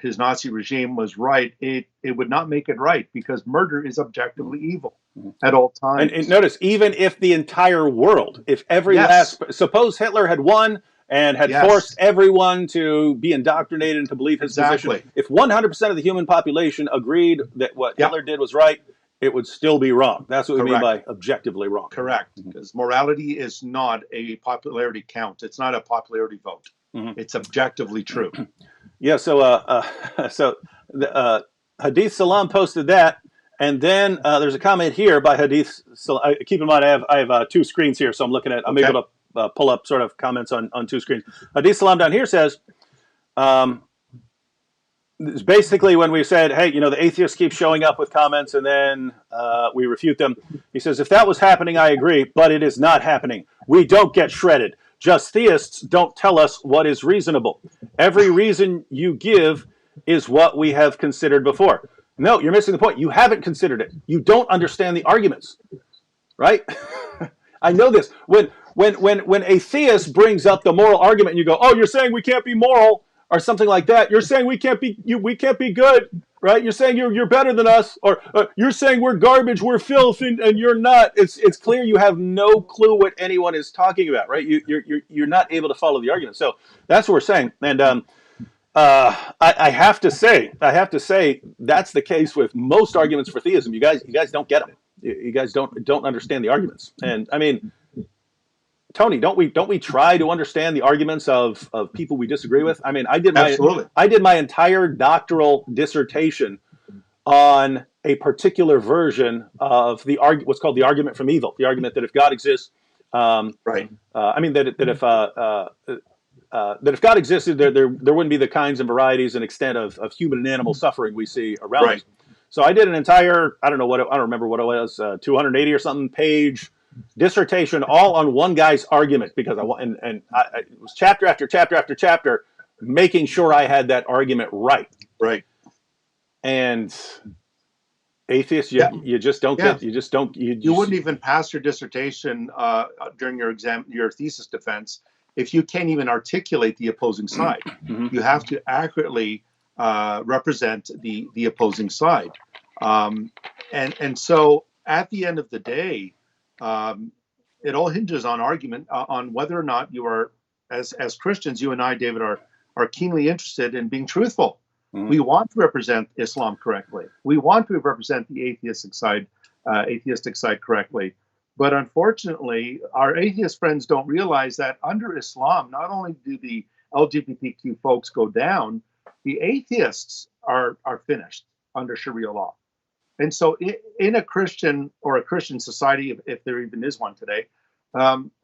his Nazi regime was right, it would not make it right, because murder is objectively evil at all times. And notice, even if the entire world, if every Yes. suppose Hitler had won and had Yes. forced everyone to be indoctrinated and to believe his Exactly. position, if 100% of the human population agreed that what Hitler did was right, it would still be wrong. That's what we mean by objectively wrong. Correct. Because morality is not a popularity count. It's not a popularity vote. It's objectively true. Yeah. So, Hadith Salam posted that, and then there's a comment here by Hadith Salam. Keep in mind, I have 2 screens here, so I'm looking at. I'm able to pull up sort of comments on 2 screens. Hadith Salam down here says, it's basically when we said, hey, the atheists keep showing up with comments, and then we refute them. He says, if that was happening, I agree, but it is not happening. We don't get shredded. Just theists don't tell us what is reasonable. Every reason you give is what we have considered before. No, you're missing the point. You haven't considered it. You don't understand the arguments, right? I know this. When a theist brings up the moral argument, and you go, "Oh, you're saying we can't be moral," or something like that. You're saying we can't be good, right? You're saying you're better than us, or you're saying we're garbage, we're filth, and you're not. It's clear you have no clue what anyone is talking about, right? You're not able to follow the argument. So that's what we're saying. And I have to say that's the case with most arguments for theism. You guys don't get them. You guys don't understand the arguments. And I mean, Tony, don't we try to understand the arguments of people we disagree with? I mean, I did my entire doctoral dissertation on a particular version of what's called the argument from evil. The argument that if God exists, Right. I mean that if God existed, there wouldn't be the kinds and varieties and extent of human and animal suffering we see around us. So I did an entire, I don't remember what it was, 280 or something page dissertation all on one guy's argument, because it was chapter after chapter after chapter, making sure I had that argument right. Right. And atheists, you just don't get, you wouldn't even pass your dissertation during your thesis defense if you can't even articulate the opposing side. You have to accurately represent the opposing side. And so at the end of the day, it all hinges on argument, on whether or not you are, as Christians, you and I, David, are keenly interested in being truthful. We want to represent Islam correctly. We want to represent the atheistic side correctly. But unfortunately, our atheist friends don't realize that under Islam, not only do the LGBTQ folks go down, the atheists are finished under Sharia law. And so in a Christian society, if there even is one today,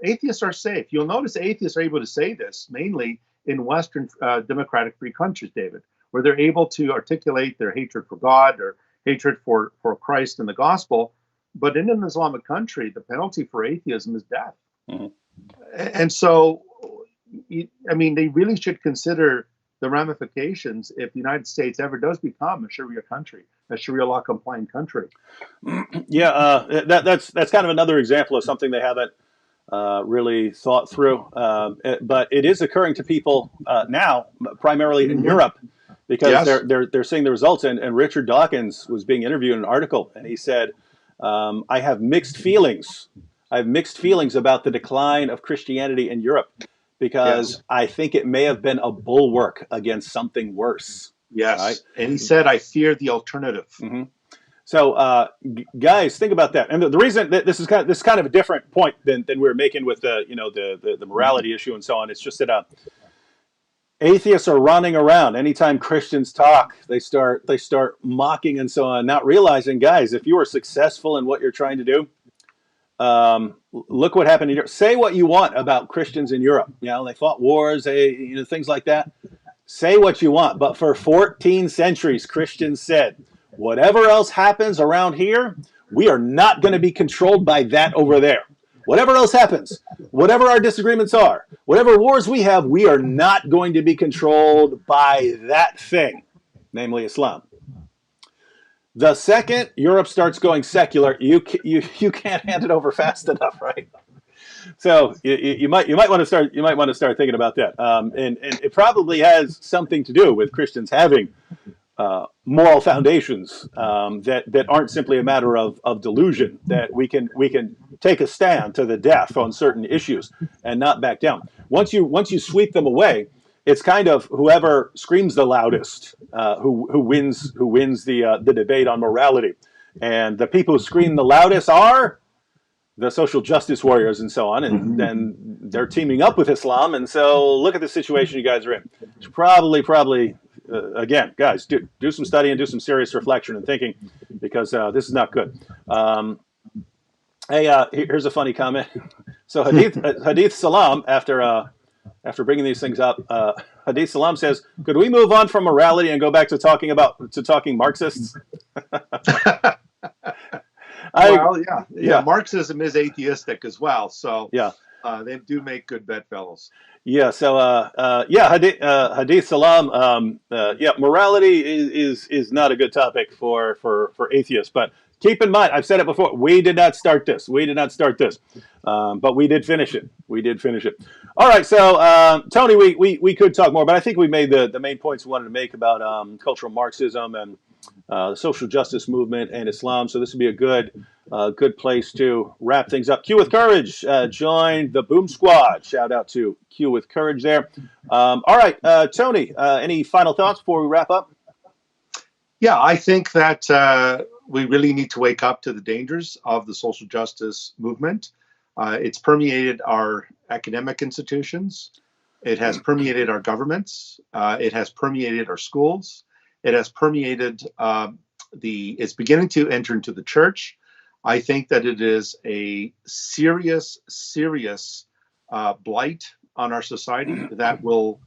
atheists are safe. You'll notice atheists are able to say this mainly in Western democratic free countries, David, where they're able to articulate their hatred for God or hatred for Christ and the gospel. But in an Islamic country, the penalty for atheism is death. And so, I mean, they really should consider the ramifications if the United States ever does become a Sharia country, a Sharia law compliant country. Yeah, that's kind of another example of something they haven't really thought through. But it is occurring to people now, primarily in Europe, because they're seeing the results. And Richard Dawkins was being interviewed in an article, and he said, I have mixed feelings I have mixed feelings about the decline of Christianity in Europe because Yes. I think it may have been a bulwark against something worse. Right? Yes. And he said, I fear the alternative. Mm-hmm. So, guys, think about that. And the reason that this is kind of a different point than we were making with the morality issue and so on. It's just that atheists are running around anytime Christians talk. They start mocking and so on, not realizing, guys, if you are successful in what you're trying to do, look what happened in Europe. Say what you want about Christians in Europe. You know, they fought wars, things like that. Say what you want, but for 14 centuries, Christians said, whatever else happens around here, we are not going to be controlled by that over there. Whatever else happens, whatever our disagreements are, whatever wars we have, we are not going to be controlled by that thing, namely Islam. The second Europe starts going secular, you can't hand it over fast enough, right? So you might want to start thinking about that, and it probably has something to do with Christians having moral foundations that aren't simply a matter of delusion, that we can take a stand to the death on certain issues and not back down. Once you sweep them away, it's kind of whoever screams the loudest who wins the debate on morality, and the people who scream the loudest are the social justice warriors and so on, and then they're teaming up with Islam. And so look at the situation you guys are in. It's probably again, guys, do some study and do some serious reflection and thinking, because this is not good. Here's a funny comment. So Hadith Salam, after bringing these things up, Hadith Salam says, "Could we move on from morality and go back to talking Marxists?" Well, yeah. Marxism is atheistic as well, so yeah, they do make good bedfellows. Yeah. So Hadith Salam. Morality is not a good topic for atheists. But keep in mind, I've said it before. We did not start this. But we did finish it. All right. So Tony, we could talk more, but I think we made the main points we wanted to make about cultural Marxism and the social justice movement and Islam. So this would be a good place to wrap things up. Q with Courage joined the Boom Squad. Shout out to Q with Courage there. All right, Tony, any final thoughts before we wrap up? Yeah, I think that we really need to wake up to the dangers of the social justice movement. It's permeated our academic institutions. It has permeated our governments. It has permeated our schools. It has permeated it's beginning to enter into the church. I think that it is a serious blight on our society that will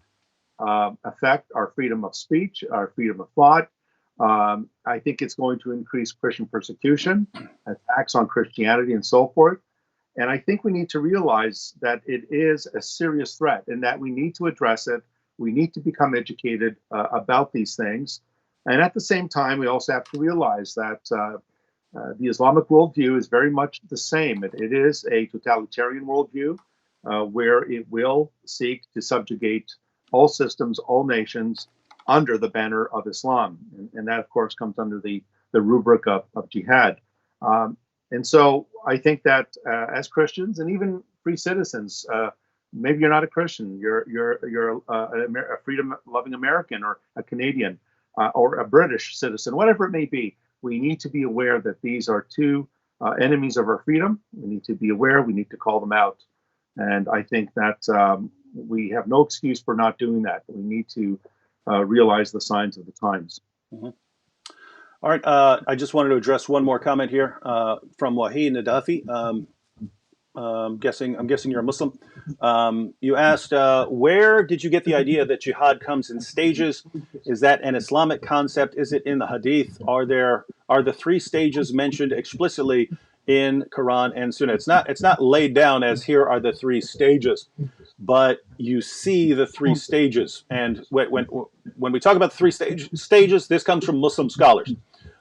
affect our freedom of speech, our freedom of thought. I think it's going to increase Christian persecution, attacks on Christianity, and so forth. And I think we need to realize that it is a serious threat and that we need to address it. We need to become educated about these things. And at the same time, we also have to realize that the Islamic worldview is very much the same. It is a totalitarian worldview where it will seek to subjugate all systems, all nations under the banner of Islam. And that, of course, comes under the rubric of jihad. And so I think that as Christians and even free citizens, maybe you're not a Christian, you're a freedom-loving American or a Canadian or a British citizen, whatever it may be. We need to be aware that these are two enemies of our freedom. We need to be aware. We need to call them out. And I think that we have no excuse for not doing that. We need to realize the signs of the times. Mm-hmm. All right. I just wanted to address one more comment here from Wahid Nadafi. I'm guessing you're a Muslim. You asked, where did you get the idea that jihad comes in stages? Is that an Islamic concept? Is it in the Hadith? Are the three stages mentioned explicitly in Quran and Sunnah? It's not laid down as here are the three stages, but you see the three stages. And when we talk about the three stages, this comes from Muslim scholars.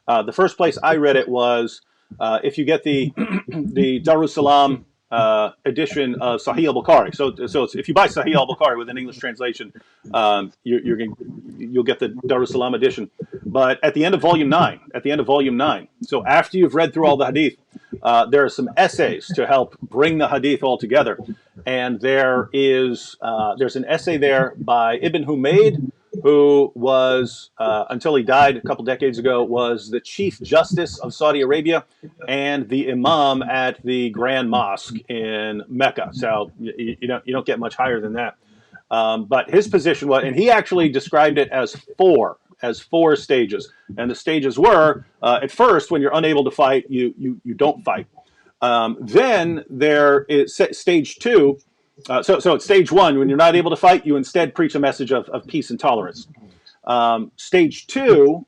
The first place I read it was if you get the Darussalam edition of Sahih al-Bukhari. So if you buy Sahih al-Bukhari with an English translation, you'll get the Darus Salam edition. But at the end of volume 9, so after you've read through all the hadith, there are some essays to help bring the hadith all together. And there's an essay there by Ibn Humayd, who was, until he died a couple decades ago, was the Chief Justice of Saudi Arabia and the Imam at the Grand Mosque in Mecca. So you don't get much higher than that. But his position was, and he actually described it as four stages. And the stages were, at first, when you're unable to fight, you don't fight. Then there is stage two. So at stage one, when you're not able to fight, you instead preach a message of peace and tolerance. Stage two,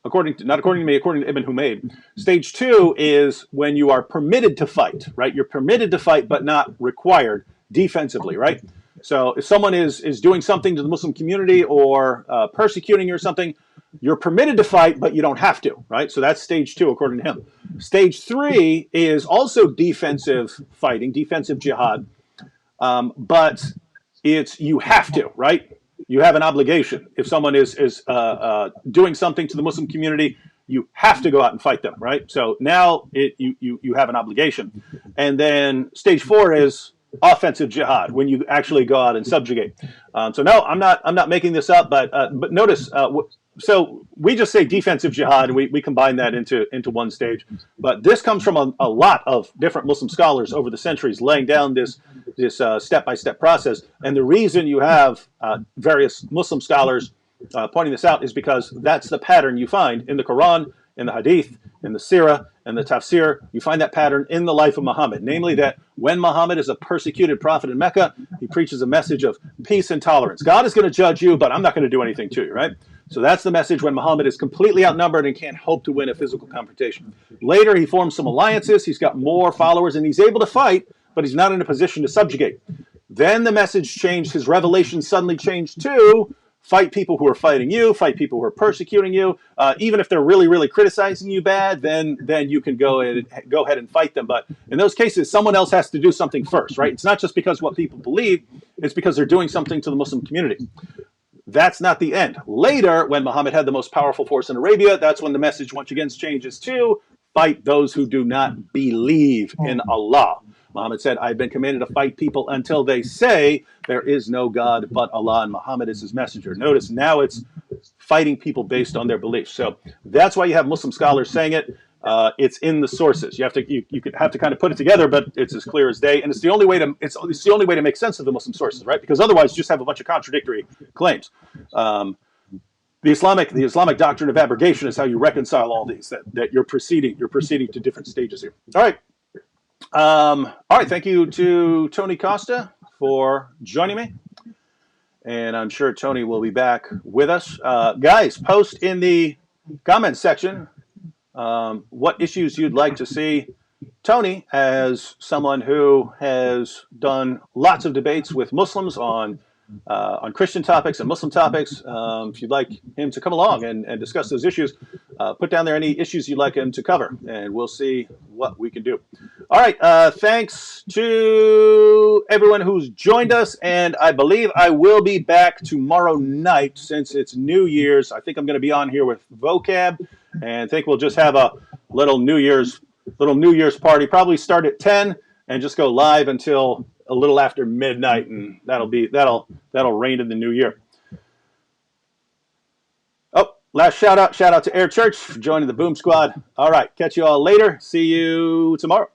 according to Ibn Humayd, stage two is when you are permitted to fight, right? You're permitted to fight, but not required defensively, right? So if someone is doing something to the Muslim community or persecuting you or something, you're permitted to fight, but you don't have to, right? So that's stage two, according to him. Stage three is also defensive fighting, defensive jihad. But you have to, right? You have an obligation. If someone is doing something to the Muslim community, you have to go out and fight them, right? So now you have an obligation. And then stage four is offensive jihad, when you actually go out and subjugate. So no, I'm not making this up, but notice. So we just say defensive jihad, and we combine that into one stage. But this comes from a lot of different Muslim scholars over the centuries, laying down this step-by-step process. And the reason you have various Muslim scholars pointing this out is because that's the pattern you find in the Quran, in the Hadith, in the Sirah, and the Tafsir. You find that pattern in the life of Muhammad, namely that when Muhammad is a persecuted prophet in Mecca, he preaches a message of peace and tolerance. God is going to judge you, but I'm not going to do anything to you, right? So that's the message when Muhammad is completely outnumbered and can't hope to win a physical confrontation. Later, he forms some alliances. He's got more followers, and he's able to fight, but he's not in a position to subjugate. Then the message changed. His revelation suddenly changed to fight people who are fighting you, fight people who are persecuting you. Even if they're really, really criticizing you bad, then you can go ahead and fight them. But in those cases, someone else has to do something first, right? It's not just because what people believe. It's because they're doing something to the Muslim community. That's not the end. Later, when Muhammad had the most powerful force in Arabia, that's when the message once again changes to fight those who do not believe in Allah. Muhammad said, I've been commanded to fight people until they say there is no God but Allah, and Muhammad is his messenger. Notice now it's fighting people based on their beliefs. So that's why you have Muslim scholars saying it. It's in the sources. You have to kind of put it together, but it's as clear as day, and it's the only way to make sense of the Muslim sources, right? Because otherwise, you just have a bunch of contradictory claims. The Islamic doctrine of abrogation is how you reconcile all these. That you're proceeding to different stages here. All right. Thank you to Tony Costa for joining me, and I'm sure Tony will be back with us. Guys, post in the comments section what issues you'd like to see Tony, as someone who has done lots of debates with Muslims on Christian topics and Muslim topics. If you'd like him to come along and discuss those issues, put down there any issues you'd like him to cover, and we'll see what we can do. All right. Thanks to everyone who's joined us, and I believe I will be back tomorrow night since it's New Year's. I think I'm going to be on here with Vocab, and I think we'll just have a little New Year's party. Probably start at 10 and just go live until a little after midnight, and that'll reign in the new year. Oh, last shout out to Air Church for joining the Boom Squad. All right, catch you all later. See you tomorrow.